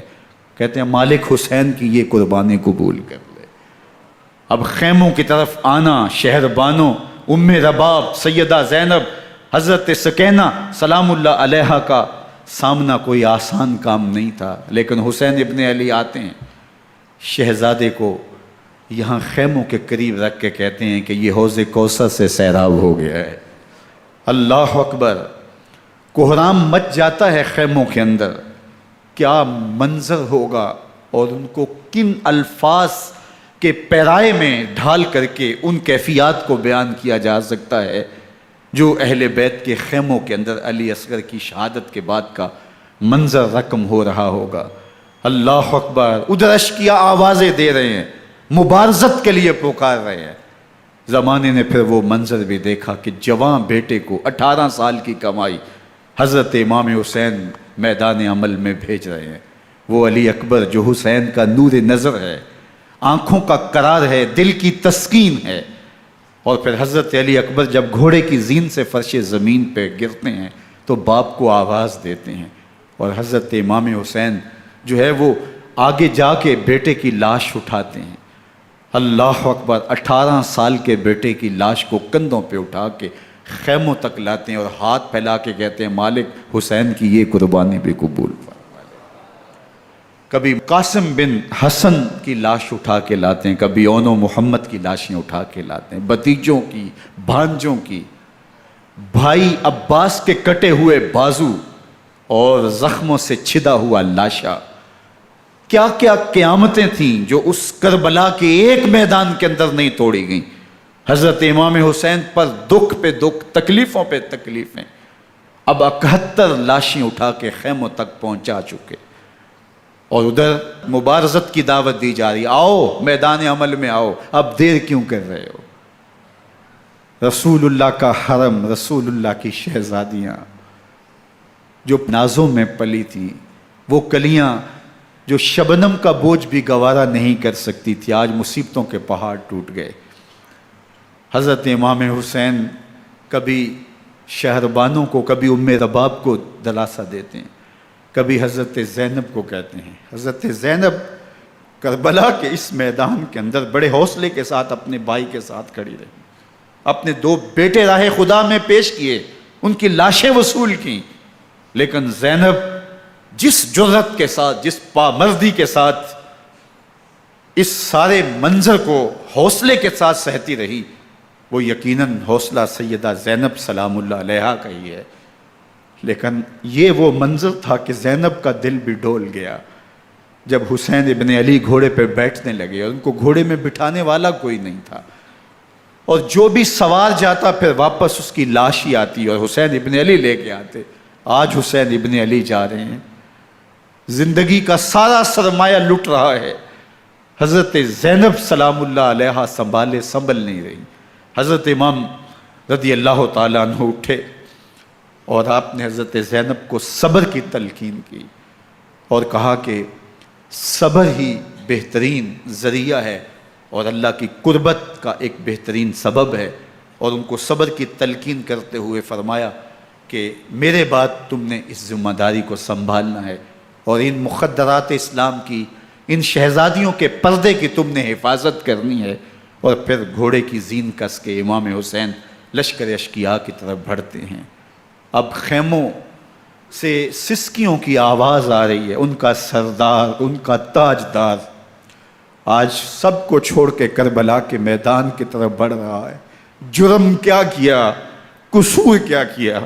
کہتے ہیں مالک حسین کی یہ قربانی قبول کر لے۔ اب خیموں کی طرف آنا، شہر بانوں ام رباب سیدہ زینب حضرت سکینہ سلام اللہ علیہا کا سامنا کوئی آسان کام نہیں تھا، لیکن حسین ابن علی آتے ہیں، شہزادے کو یہاں خیموں کے قریب رکھ کے کہتے ہیں کہ یہ حوض کوثر سے سیراب ہو گیا ہے۔ اللہ اکبر، کوہرام مچ جاتا ہے خیموں کے اندر، کیا منظر ہوگا، اور ان کو کن الفاظ کے پیرائے میں ڈھال کر کے ان کیفیات کو بیان کیا جا سکتا ہے جو اہل بیت کے خیموں کے اندر علی اصغر کی شہادت کے بعد کا منظر رقم ہو رہا ہوگا۔ اللہ اکبر، ادھر اشکیا آوازیں دے رہے ہیں، مبارزت کے لیے پکار رہے ہیں۔ زمانے نے پھر وہ منظر بھی دیکھا کہ جوان بیٹے کو 18 سال کی کمائی حضرت امام حسین میدان عمل میں بھیج رہے ہیں۔ وہ علی اکبر جو حسین کا نور نظر ہے، آنکھوں کا قرار ہے، دل کی تسکین ہے۔ اور پھر حضرت علی اکبر جب گھوڑے کی زین سے فرش زمین پہ گرتے ہیں تو باپ کو آواز دیتے ہیں، اور حضرت امام حسین جو ہے وہ آگے جا کے بیٹے کی لاش اٹھاتے ہیں۔ اللہ اکبر، 18 سال کے بیٹے کی لاش کو کندھوں پہ اٹھا کے خیموں تک لاتے ہیں اور ہاتھ پھیلا کے کہتے ہیں مالک حسین کی یہ قربانی بھی قبول فرما۔ کبھی قاسم بن حسن کی لاش اٹھا کے لاتے ہیں، کبھی اون و محمد کی لاشیں اٹھا کے لاتے ہیں، بھتیجوں کی، بھانجوں کی، بھائی عباس کے کٹے ہوئے بازو اور زخموں سے چھدا ہوا لاشا۔ کیا کیا قیامتیں تھیں جو اس کربلا کے ایک میدان کے اندر نہیں توڑی گئیں۔ حضرت امام حسین پر دکھ پہ دکھ، تکلیفوں پہ تکلیفیں۔ اب 71 لاشیں اٹھا کے خیموں تک پہنچا چکے، اور ادھر مبارزت کی دعوت دی جا رہی، آؤ میدان عمل میں آؤ، اب دیر کیوں کر رہے ہو۔ رسول اللہ کا حرم، رسول اللہ کی شہزادیاں جو نازوں میں پلی تھیں، وہ کلیاں جو شبنم کا بوجھ بھی گوارا نہیں کر سکتی تھی، آج مصیبتوں کے پہاڑ ٹوٹ گئے۔ حضرت امام حسین کبھی شہربانوں کو، کبھی ام رباب کو دلاسا دیتے ہیں، کبھی حضرت زینب کو کہتے ہیں۔ حضرت زینب کربلا کے اس میدان کے اندر بڑے حوصلے کے ساتھ اپنے بھائی کے ساتھ کھڑی رہی، اپنے 2 بیٹے راہ خدا میں پیش کیے، ان کی لاشیں وصول کیں، لیکن زینب جس جرأت کے ساتھ، جس پامردی کے ساتھ اس سارے منظر کو حوصلے کے ساتھ سہتی رہی، وہ یقیناً حوصلہ سیدہ زینب سلام اللہ علیہا کا ہی ہے۔ لیکن یہ وہ منظر تھا کہ زینب کا دل بھی ڈول گیا جب حسین ابن علی گھوڑے پہ بیٹھنے لگے، اور ان کو گھوڑے میں بٹھانے والا کوئی نہیں تھا، اور جو بھی سوار جاتا پھر واپس اس کی لاش ہی آتی اور حسین ابن علی لے کے آتے۔ آج حسین ابن علی جا رہے ہیں، زندگی کا سارا سرمایہ لٹ رہا ہے، حضرت زینب سلام اللہ علیہا سنبھل نہیں رہی۔ حضرت امام رضی اللہ تعالیٰ عنہ اٹھے اور آپ نے حضرت زینب کو صبر کی تلقین کی اور کہا کہ صبر ہی بہترین ذریعہ ہے اور اللہ کی قربت کا ایک بہترین سبب ہے، اور ان کو صبر کی تلقین کرتے ہوئے فرمایا کہ میرے بعد تم نے اس ذمہ داری کو سنبھالنا ہے، اور ان مخدرات اسلام کی، ان شہزادیوں کے پردے کی تم نے حفاظت کرنی ہے۔ اور پھر گھوڑے کی زین کس کے امام حسین لشکر اشکیا کی طرف بڑھتے ہیں۔ اب خیموں سے سسکیوں کی آواز آ رہی ہے، ان کا سردار، ان کا تاجدار آج سب کو چھوڑ کے کربلا کے میدان کی طرف بڑھ رہا ہے۔ جرم کیا کیا، قصور کیا کیا،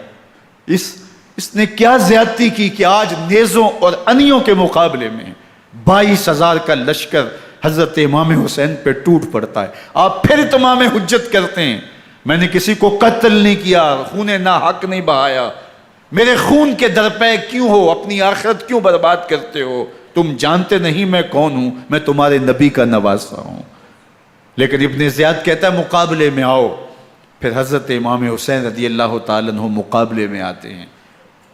اس نے کیا زیادتی کی کہ آج نیزوں اور انیوں کے مقابلے میں 22,000 کا لشکر حضرت امام حسین پہ ٹوٹ پڑتا ہے۔ آپ پھر اتمام حجت کرتے ہیں، میں نے کسی کو قتل نہیں کیا، خون ناحق نہیں بہایا، میرے خون کے درپے کیوں ہو، اپنی آخرت کیوں برباد کرتے ہو، تم جانتے نہیں میں کون ہوں، میں تمہارے نبی کا نواسا ہوں۔ لیکن ابن زیاد کہتا ہے مقابلے میں آؤ۔ پھر حضرت امام حسین رضی اللہ تعالیٰ عنہ مقابلے میں آتے ہیں،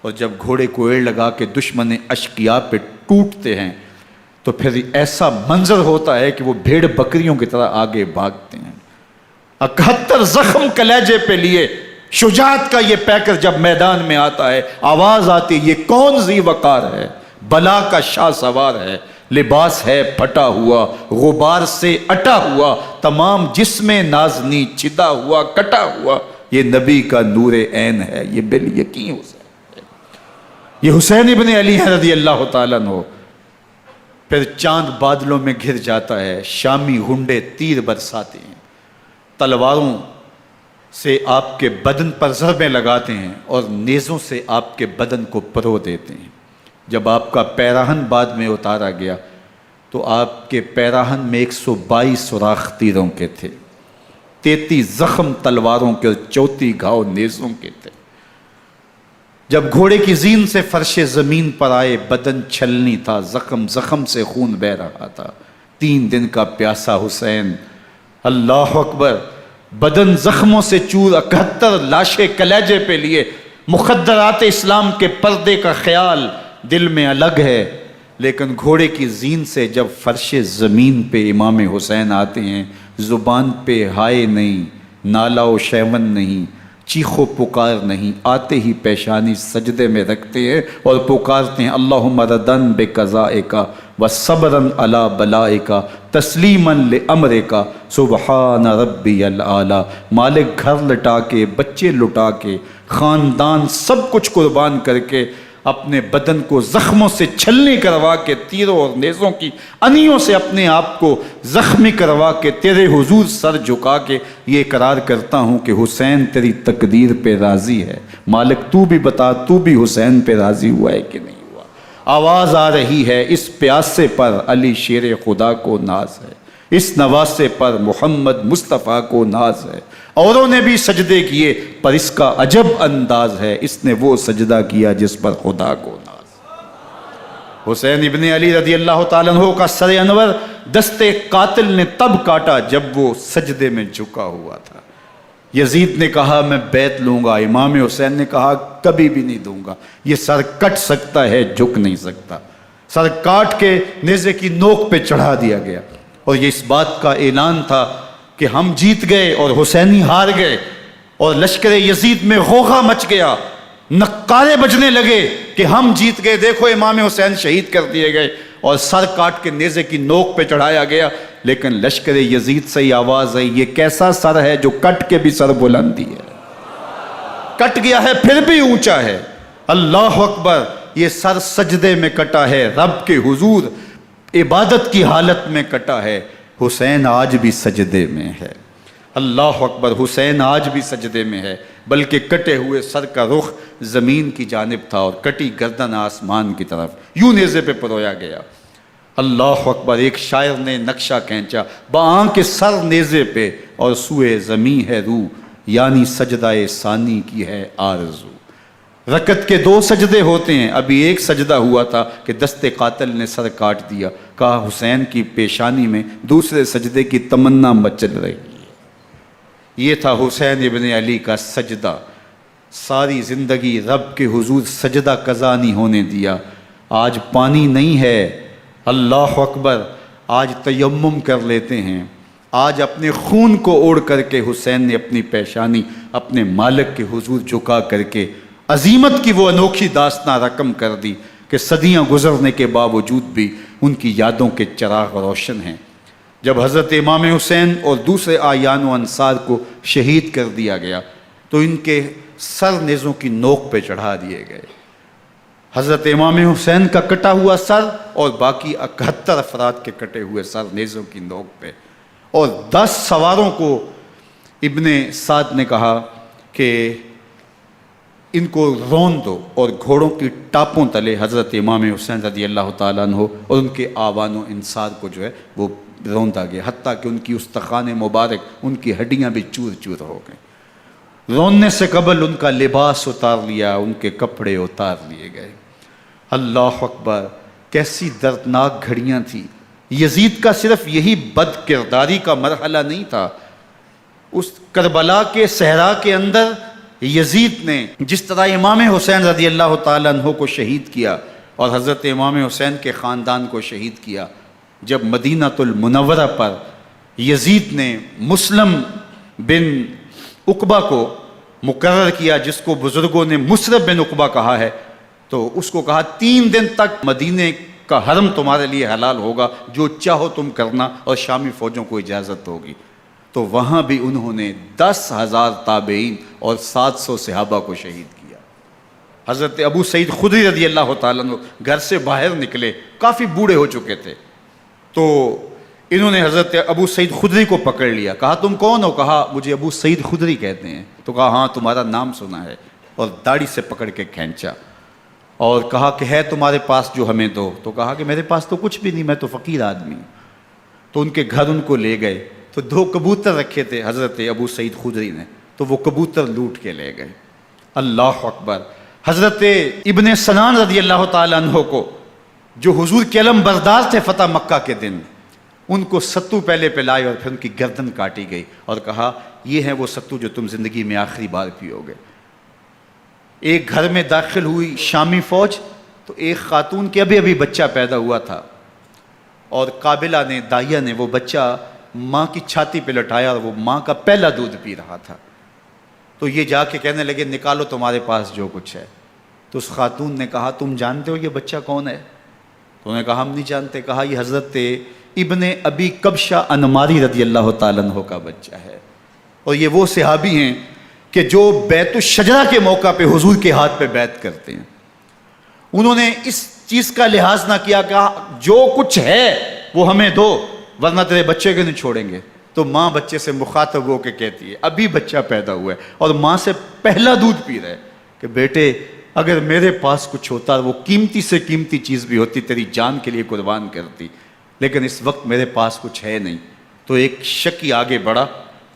اور جب گھوڑے کو ایڑ لگا کے دشمن اشقیاء پہ ٹوٹتے ہیں تو پھر ایسا منظر ہوتا ہے کہ وہ بھیڑ بکریوں کی طرح آگے بھاگتے ہیں۔ 71 زخم کلیجے پہ لیے شجاعت کا یہ پیکر جب میدان میں آتا ہے، آواز آتی، یہ کون ذی وقار ہے، بلا کا شاہ سوار ہے، لباس ہے پھٹا ہوا غبار سے اٹا ہوا، تمام جسم نازنی چھدا ہوا کٹا ہوا، یہ نبی کا نور عین ہے، یہ بالیقین حسین ہے، یہ حسین ابن علی ہیں رضی اللہ تعالیٰ عنہ۔ پھر چاند بادلوں میں گھر جاتا ہے، شامی ہنڈے تیر برساتے ہیں، تلواروں سے آپ کے بدن پر ضربیں لگاتے ہیں اور نیزوں سے آپ کے بدن کو پرو دیتے ہیں۔ جب آپ کا پیراہن بعد میں اتارا گیا تو آپ کے پیراہن میں 122 سوراخ تیروں کے تھے، 33 زخم تلواروں کے اور 34 گھاؤ نیزوں کے تھے۔ جب گھوڑے کی زین سے فرش زمین پر آئے، بدن چھلنی تھا، زخم زخم سے خون بہہ رہا تھا، 3 دن کا پیاسا حسین، اللہ اکبر، بدن زخموں سے چور، 71 لاشیں کلیجے پہ لیے، مخدرات اسلام کے پردے کا خیال دل میں الگ ہے، لیکن گھوڑے کی زین سے جب فرش زمین پہ امام حسین آتے ہیں، زبان پہ ہائے نہیں، نالا و شیون نہیں، چیخ و پکار نہیں، آتے ہی پیشانی سجدے میں رکھتے ہیں اور پکارتے ہیں اللہم ردن بقضائک و صبرن علی بلائک تسلیما لامرک سبحان ربی الاعلی۔ مالک گھر لٹا کے، بچے لٹا کے، خاندان سب کچھ قربان کر کے، اپنے بدن کو زخموں سے چھلنی کروا کے، تیروں اور نیزوں کی انیوں سے اپنے آپ کو زخمی کروا کے، تیرے حضور سر جھکا کے یہ اقرار کرتا ہوں کہ حسین تیری تقدیر پہ راضی ہے، مالک تو بھی بتا، تو بھی حسین پہ راضی ہوا ہے کہ نہیں ہوا؟ آواز آ رہی ہے، اس پیاسے پر علی شیر خدا کو ناز ہے، اس نواسے پر محمد مصطفیٰ کو ناز ہے، اوروں نے بھی سجدے کیے پر اس کا عجب انداز ہے، اس نے وہ سجدہ کیا جس پر خدا کو ناز ہے۔ حسین ابن علی رضی اللہ تعالیٰ عنہ کا سر انور دستے قاتل نے تب کاٹا جب وہ سجدے میں جھکا ہوا تھا۔ یزید نے کہا میں بیعت لوں گا، امام حسین نے کہا کبھی بھی نہیں دوں گا، یہ سر کٹ سکتا ہے جھک نہیں سکتا۔ سر کاٹ کے نیزے کی نوک پہ چڑھا دیا گیا اور یہ اس بات کا اعلان تھا کہ ہم جیت گئے اور حسینی ہار گئے، اور لشکر یزید میں غوغا مچ گیا، نقارے بجنے لگے کہ ہم جیت گئے، دیکھو امام حسین شہید کر دیے گئے، اور سر کاٹ کے نیزے کی نوک پہ چڑھایا گیا۔ لیکن لشکر یزید سے ہی آواز آئی یہ کیسا سر ہے جو کٹ کے بھی سر بلندی ہے، کٹ گیا ہے پھر بھی اونچا ہے، اللہ اکبر، یہ سر سجدے میں کٹا ہے، رب کے حضور عبادت کی حالت میں کٹا ہے، حسین آج بھی سجدے میں ہے، اللہ اکبر، حسین آج بھی سجدے میں ہے، بلکہ کٹے ہوئے سر کا رخ زمین کی جانب تھا اور کٹی گردن آسمان کی طرف، یوں نیزے پہ پرویا گیا، اللہ اکبر۔ ایک شاعر نے نقشہ کھینچا، بآنکھ سر نیزے پہ اور سوئے زمیں ہے روح، یعنی سجدہ ثانی کی ہے آرزو۔ رکعت کے 2 سجدے ہوتے ہیں، ابھی ایک سجدہ ہوا تھا کہ دست قاتل نے سر کاٹ دیا، کہا حسین کی پیشانی میں دوسرے سجدے کی تمنا مچل رہی ہے۔ یہ تھا حسین ابن علی کا سجدہ، ساری زندگی رب کے حضور سجدہ قضا نہیں ہونے دیا۔ آج پانی نہیں ہے، اللہ اکبر، آج تیمم کر لیتے ہیں، آج اپنے خون کو اوڑھ کر کے حسین نے اپنی پیشانی اپنے مالک کے حضور جھکا کر کے عظیمت کی وہ انوکھی داستان رقم کر دی کہ صدیاں گزرنے کے باوجود بھی ان کی یادوں کے چراغ روشن ہیں۔ جب حضرت امام حسین اور دوسرے آیان و انصار کو شہید کر دیا گیا تو ان کے سر نیزوں کی نوک پہ چڑھا دیے گئے، حضرت امام حسین کا کٹا ہوا سر اور باقی 71 افراد کے کٹے ہوئے سر نیزوں کی نوک پہ، اور 10 سواروں کو ابن سعد نے کہا کہ ان کو رون دو، اور گھوڑوں کی ٹاپوں تلے حضرت امام حسین رضی اللہ تعالیٰ عنہ اور ان کے آوان و انصار کو جو ہے وہ روندا گیا، حتیٰ کہ ان کی استخوان مبارک، ان کی ہڈیاں بھی چور چور ہو گئیں۔ روننے سے قبل ان کا لباس اتار لیا، ان کے کپڑے اتار لیے گئے۔ اللہ اکبر، کیسی دردناک گھڑیاں تھیں۔ یزید کا صرف یہی بد کرداری کا مرحلہ نہیں تھا، اس کربلا کے صحرا کے اندر یزید نے جس طرح امام حسین رضی اللہ تعالیٰ عنہ کو شہید کیا اور حضرت امام حسین کے خاندان کو شہید کیا، جب مدینہ المنورہ پر یزید نے مسلم بن عقبہ کو مقرر کیا، جس کو بزرگوں نے مصرب بن عقبہ کہا ہے، تو اس کو کہا 3 دن تک مدینے کا حرم تمہارے لیے حلال ہوگا، جو چاہو تم کرنا، اور شامی فوجوں کو اجازت ہوگی۔ تو وہاں بھی انہوں نے 10,000 تابعین اور 700 صحابہ کو شہید کیا۔ حضرت ابو سعید خدری رضی اللہ تعالیٰ عنہ گھر سے باہر نکلے، کافی بوڑھے ہو چکے تھے، تو انہوں نے حضرت ابو سعید خدری کو پکڑ لیا، کہا تم کون ہو؟ کہا مجھے ابو سعید خدری کہتے ہیں۔ تو کہا ہاں تمہارا نام سنا ہے، اور داڑھی سے پکڑ کے کھینچا اور کہا کہ ہے تمہارے پاس جو ہمیں دو؟ تو کہا کہ میرے پاس تو کچھ بھی نہیں، میں تو فقیر آدمی ہوں۔ تو ان کے گھر ان کو لے گئے، تو 2 کبوتر رکھے تھے حضرت ابو سعید خدری نے، تو وہ کبوتر لوٹ کے لے گئے۔ اللہ اکبر۔ حضرت ابن سنان رضی اللہ تعالیٰ عنہ کو، جو حضور کے علم بردار تھے فتح مکہ کے دن، ان کو ستو پہلے پلائے اور پھر ان کی گردن کاٹی گئی، اور کہا یہ ہے وہ ستو جو تم زندگی میں آخری بار پیو گے۔ ایک گھر میں داخل ہوئی شامی فوج، تو ایک خاتون کے ابھی ابھی بچہ پیدا ہوا تھا، اور قابلہ نے، دائیہ نے، وہ بچہ ماں کی چھاتی پہ لٹایا، اور وہ ماں کا پہلا دودھ پی رہا تھا۔ تو یہ جا کے کہنے لگے نکالو تمہارے پاس جو کچھ ہے۔ تو اس خاتون نے کہا تم جانتے ہو یہ بچہ کون ہے؟ تو انہوں نے کہا ہم نہیں جانتے۔ کہا یہ حضرت ابن ابی کبشہ انماری رضی اللہ تعالیٰ عنہ کا بچہ ہے، اور یہ وہ صحابی ہیں کہ جو بیت الشجرہ کے موقع پہ حضور کے ہاتھ پہ بیعت کرتے ہیں۔ انہوں نے اس چیز کا لحاظ نہ کیا کہ جو کچھ ہے وہ ہمیں دو ورنہ تیرے بچے کو نہیں چھوڑیں گے۔ تو ماں بچے سے مخاطب ہو کے کہتی ہے، ابھی بچہ پیدا ہوا ہے اور ماں سے پہلا دودھ پی رہا ہے، کہ بیٹے اگر میرے پاس کچھ ہوتا، وہ قیمتی سے قیمتی چیز بھی ہوتی، تیری جان کے لیے قربان کرتی، لیکن اس وقت میرے پاس کچھ ہے نہیں۔ تو ایک شکی آگے بڑھا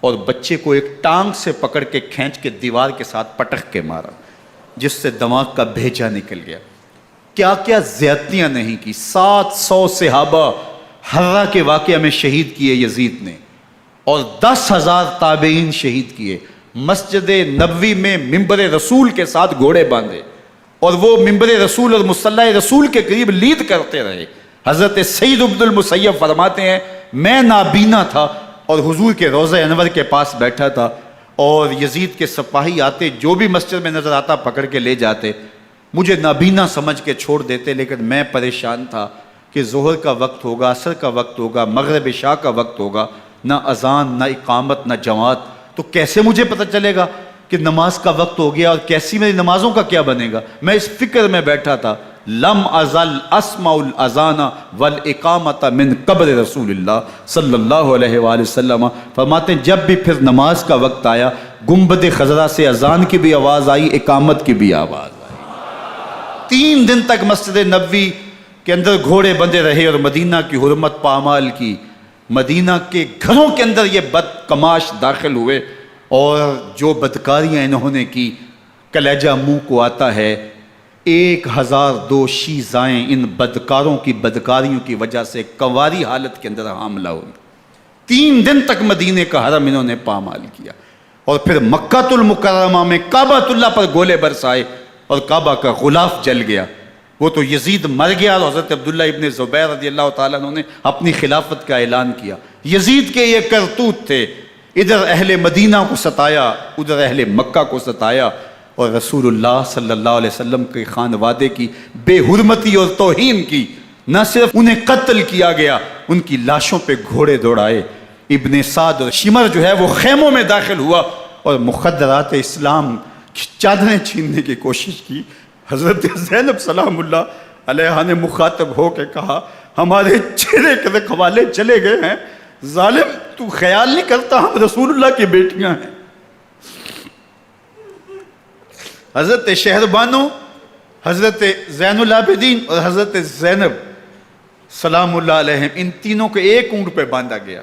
اور بچے کو ایک ٹانگ سے پکڑ کے کھینچ کے دیوار کے ساتھ پٹک کے مارا، جس سے دماغ کا بھیجا نکل گیا۔ کیا کیا زیادتیاں نہیں کی۔ 700 صحابہ حرہ کے واقعہ میں شہید کیے یزید نے، اور 10,000 تابعین شہید کیے۔ مسجد نبوی میں ممبر رسول کے ساتھ گھوڑے باندھے، اور وہ ممبر رسول اور مصلی رسول کے قریب لید کرتے رہے۔ حضرت سعید بن المسیب فرماتے ہیں میں نابینا تھا اور حضور کے روضہ انور کے پاس بیٹھا تھا، اور یزید کے سپاہی آتے، جو بھی مسجد میں نظر آتا پکڑ کے لے جاتے، مجھے نابینا سمجھ کے چھوڑ دیتے، لیکن میں پریشان تھا کہ ظہر کا وقت ہوگا، عصر کا وقت ہوگا، مغرب عشاء کا وقت ہوگا، نہ اذان، نہ اقامت، نہ جماعت، تو کیسے مجھے پتہ چلے گا کہ نماز کا وقت ہو گیا، اور کیسی میری نمازوں کا کیا بنے گا؟ میں اس فکر میں بیٹھا تھا۔ لم ازل اسمع الاذان والاقامت من قبر رسول اللہ صلی اللہ علیہ وآلہ وسلم۔ فرماتے ہیں جب بھی پھر نماز کا وقت آیا، گنبد خضرا سے اذان کی بھی آواز آئی، اقامت کی بھی آواز آئی۔ 3 دن تک مسجد نبوی کے اندر گھوڑے بندے رہے، اور مدینہ کی حرمت پامال کی۔ مدینہ کے گھروں کے اندر یہ بدکماش داخل ہوئے، اور جو بدکاریاں انہوں نے کی کلیجہ منہ کو آتا ہے۔ 1002 شیزائیں ان بدکاروں کی بدکاریوں کی وجہ سے کنواری حالت کے اندر حاملہ ہوئی۔ 3 دن تک مدینے کا حرم انہوں نے پامال کیا، اور پھر مکہ المکرمہ میں کعبۃ اللہ پر گولے برسائے، اور کعبہ کا غلاف جل گیا۔ وہ تو یزید مر گیا، اور حضرت عبداللہ ابن زبیر رضی اللہ تعالیٰ عنہ نے اپنی خلافت کا اعلان کیا۔ یزید کے یہ کرتوت تھے، ادھر اہل مدینہ کو ستایا، ادھر اہل مکہ کو ستایا، اور رسول اللہ صلی اللہ علیہ وسلم کے خانوادے کی بے حرمتی اور توہین کی۔ نہ صرف انہیں قتل کیا گیا، ان کی لاشوں پہ گھوڑے دوڑائے۔ ابن سعد اور شمر جو ہے وہ خیموں میں داخل ہوا، اور مخدرات اسلام کی چادریں چھیننے کی کوشش کی۔ حضرت زینب سلام اللہ علیہ نے مخاطب ہو کے کہا ہمارے چہرے کے رکھوالے چلے گئے ہیں، ظالم تو خیال نہیں کرتا ہم رسول اللہ کی بیٹیاں ہیں۔ حضرت شہربانو، حضرت زین العابدین اور حضرت زینب سلام اللہ علیہ، ان تینوں کو ایک اونٹ پہ باندھا گیا،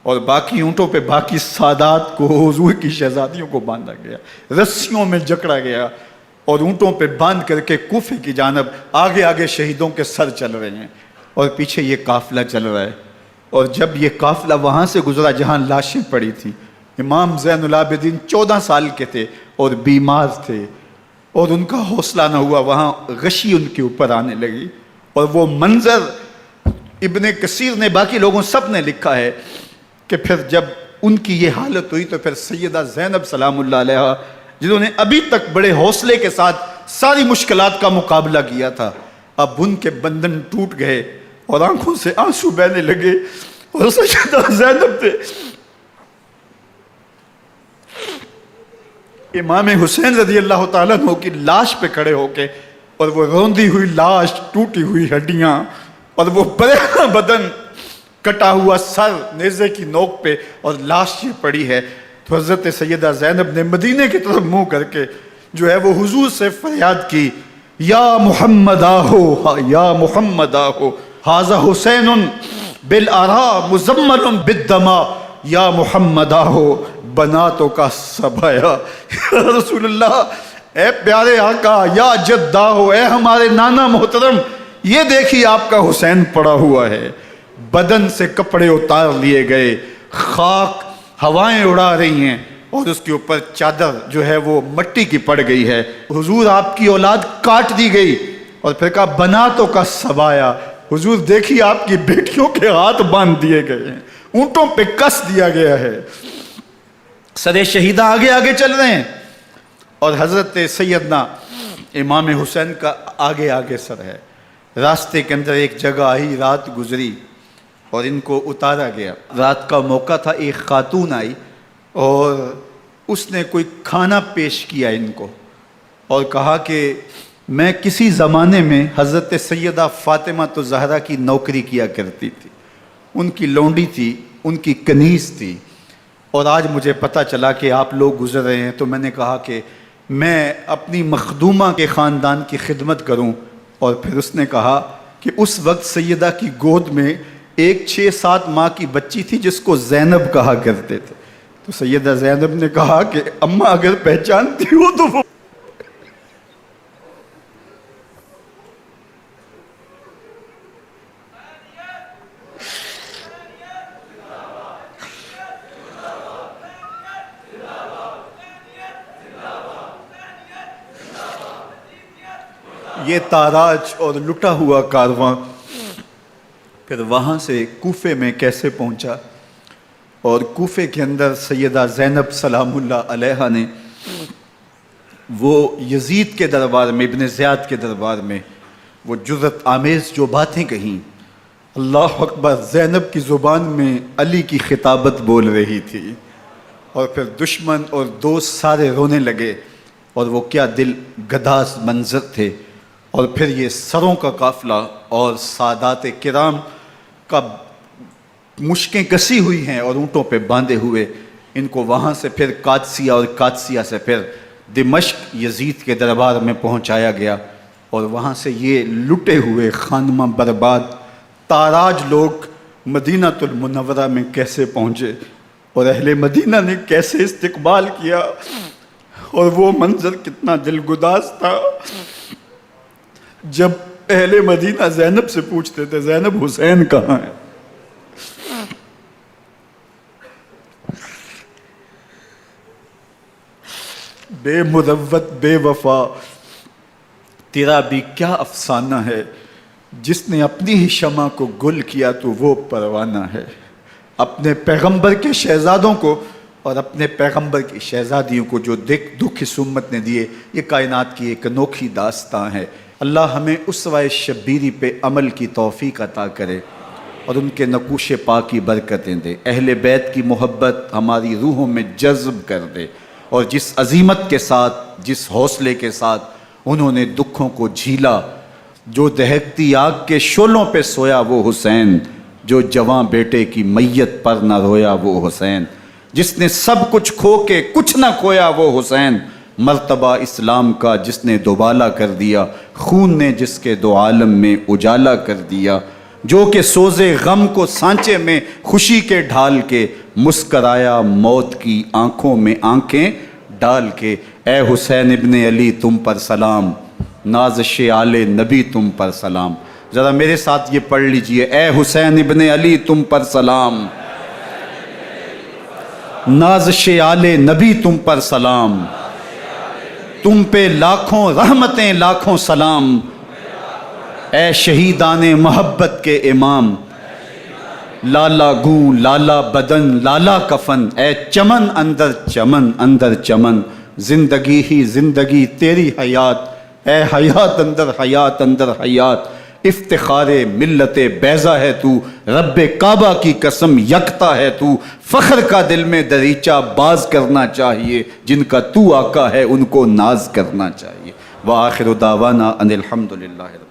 اور باقی اونٹوں پہ باقی سادات کو، حضور کی شہزادیوں کو باندھا گیا، رسیوں میں جکڑا گیا، اور اونٹوں پہ باندھ کر کے کوفے کی جانب آگے آگے شہیدوں کے سر چل رہے ہیں، اور پیچھے یہ قافلہ چل رہا ہے۔ اور جب یہ قافلہ وہاں سے گزرا جہاں لاشیں پڑی تھیں، امام زین العابدین 14 سال کے تھے اور بیمار تھے، اور ان کا حوصلہ نہ ہوا، وہاں غشی ان کے اوپر آنے لگی، اور وہ منظر ابن کثیر نے، باقی لوگوں سب نے لکھا ہے کہ پھر جب ان کی یہ حالت ہوئی تو پھر سیدہ زینب سلام اللہ علیہ، جنہوں نے ابھی تک بڑے حوصلے کے ساتھ ساری مشکلات کا مقابلہ کیا تھا، اب ان کے بندھن ٹوٹ گئے اور آنکھوں سے آنسو بہنے لگے، اور سیدہ زینب نے امام حسین رضی اللہ تعالیٰ عنہ کی لاش پہ کھڑے ہو کے، اور وہ روندی ہوئی لاش، ٹوٹی ہوئی ہڈیاں، اور وہ برینا بدن، کٹا ہوا سر نیزے کی نوک پہ، اور لاش یہ پڑی ہے، تو حضرت سیدہ زینب نے مدینے کی طرف منہ کر کے جو ہے وہ حضور سے فریاد کی، یا محمد آہو، یا محمد آہو، ھذا حسین بالآراء مزمل بالدماء، یا محمد آہو بناتوں کا سبایا۔ یا رسول اللہ، اے پیارے آقا، یا جد آہو، اے ہمارے نانا محترم، یہ دیکھیے آپ کا حسین پڑا ہوا ہے، بدن سے کپڑے اتار لیے گئے، خاک ہوائیں اڑا رہی ہیں، اور اس کے اوپر چادر جو ہے وہ مٹی کی پڑ گئی ہے۔ حضور آپ کی اولاد کاٹ دی گئی، اور پھر کہا بناتوں کا سبایا، حضور دیکھیے آپ کی بیٹیوں کے ہاتھ باندھ دیے گئے ہیں، اونٹوں پہ کس دیا گیا ہے، سر شہیدہ آگے آگے چل رہے ہیں، اور حضرت سیدنا امام حسین کا آگے آگے سر ہے۔ راستے کے اندر ایک جگہ آئی، رات گزری اور ان کو اتارا گیا۔ رات کا موقع تھا، ایک خاتون آئی اور اس نے کوئی کھانا پیش کیا ان کو، اور کہا کہ میں کسی زمانے میں حضرت سیدہ فاطمہ زہرا کی نوکری کیا کرتی تھی، ان کی لونڈی تھی، ان کی کنیز تھی، اور آج مجھے پتہ چلا کہ آپ لوگ گزر رہے ہیں، تو میں نے کہا کہ میں اپنی مخدومہ کے خاندان کی خدمت کروں۔ اور پھر اس نے کہا کہ اس وقت سیدہ کی گود میں ایک 6-7 ماہ کی بچی تھی جس کو زینب کہا کرتے تھے، تو سیدہ زینب نے کہا کہ اماں اگر پہچانتی ہو تو وہ یہ تاراج اور لٹا ہوا کارواں پھر وہاں سے کوفے میں کیسے پہنچا، اور کوفے کے اندر سیدہ زینب سلام اللہ علیہا نے وہ یزید کے دربار میں، ابن زیاد کے دربار میں وہ جرأت آمیز جو باتیں کہیں، اللہ اکبر، زینب کی زبان میں علی کی خطابت بول رہی تھی، اور پھر دشمن اور دوست سارے رونے لگے، اور وہ کیا دل گداز منظر تھے۔ اور پھر یہ سروں کا قافلہ اور سادات کرام کا مشکیں کسی ہوئی ہیں اور اونٹوں پہ باندھے ہوئے، ان کو وہاں سے پھر قادسیہ اور قادسیہ سے پھر دمشق یزید کے دربار میں پہنچایا گیا، اور وہاں سے یہ لٹے ہوئے خانمہ برباد تاراج لوگ مدینہ المنورہ میں کیسے پہنچے، اور اہل مدینہ نے کیسے استقبال کیا، اور وہ منظر کتنا دلگداز تھا جب اہل مدینہ زینب سے پوچھتے تھے زینب حسین کہاں ہے؟ بے مروت بے وفا تیرا بھی کیا افسانہ ہے، جس نے اپنی ہی شمع کو گل کیا تو وہ پروانہ ہے۔ اپنے پیغمبر کے شہزادوں کو اور اپنے پیغمبر کی شہزادیوں کو جو دکھ اس امت نے دیے، یہ کائنات کی ایک انوکھی داستان ہے۔ اللہ ہمیں اسوہ شبیری پہ عمل کی توفیق عطا کرے اور ان کے نقوش پاک کی برکتیں دے، اہل بیت کی محبت ہماری روحوں میں جذب کر دے، اور جس عظیمت کے ساتھ، جس حوصلے کے ساتھ انہوں نے دکھوں کو جھیلا، جو دہکتی آگ کے شعلوں پہ سویا وہ حسین، جو جواں بیٹے کی میت پر نہ رویا وہ حسین، جس نے سب کچھ کھو کے کچھ نہ کھویا وہ حسین، مرتبہ اسلام کا جس نے دوبالا کر دیا، خون نے جس کے دو عالم میں اجالا کر دیا، جو کہ سوزے غم کو سانچے میں خوشی کے ڈھال کے، مسکرایا موت کی آنکھوں میں آنکھیں ڈال کے۔ اے حسین ابن علی تم پر سلام، نازش آل نبی تم پر سلام۔ ذرا میرے ساتھ یہ پڑھ لیجئے، اے حسین ابن علی تم پر سلام، نازش آل نبی تم پر سلام، تم پہ لاکھوں رحمتیں لاکھوں سلام، اے شہیدان محبت کے امام، لالا گوں لالا بدن لالا کفن، اے چمن اندر چمن، زندگی ہی زندگی تیری حیات، اے حیات اندر حیات اندر حیات، افتخار ملت بیضا ہے تو، رب کعبہ کی قسم یکتا ہے تو، فخر کا دل میں دریچہ باز کرنا چاہیے، جن کا تو آقا ہے ان کو ناز کرنا چاہیے۔ وآخر دعوانا ان الحمد للہ۔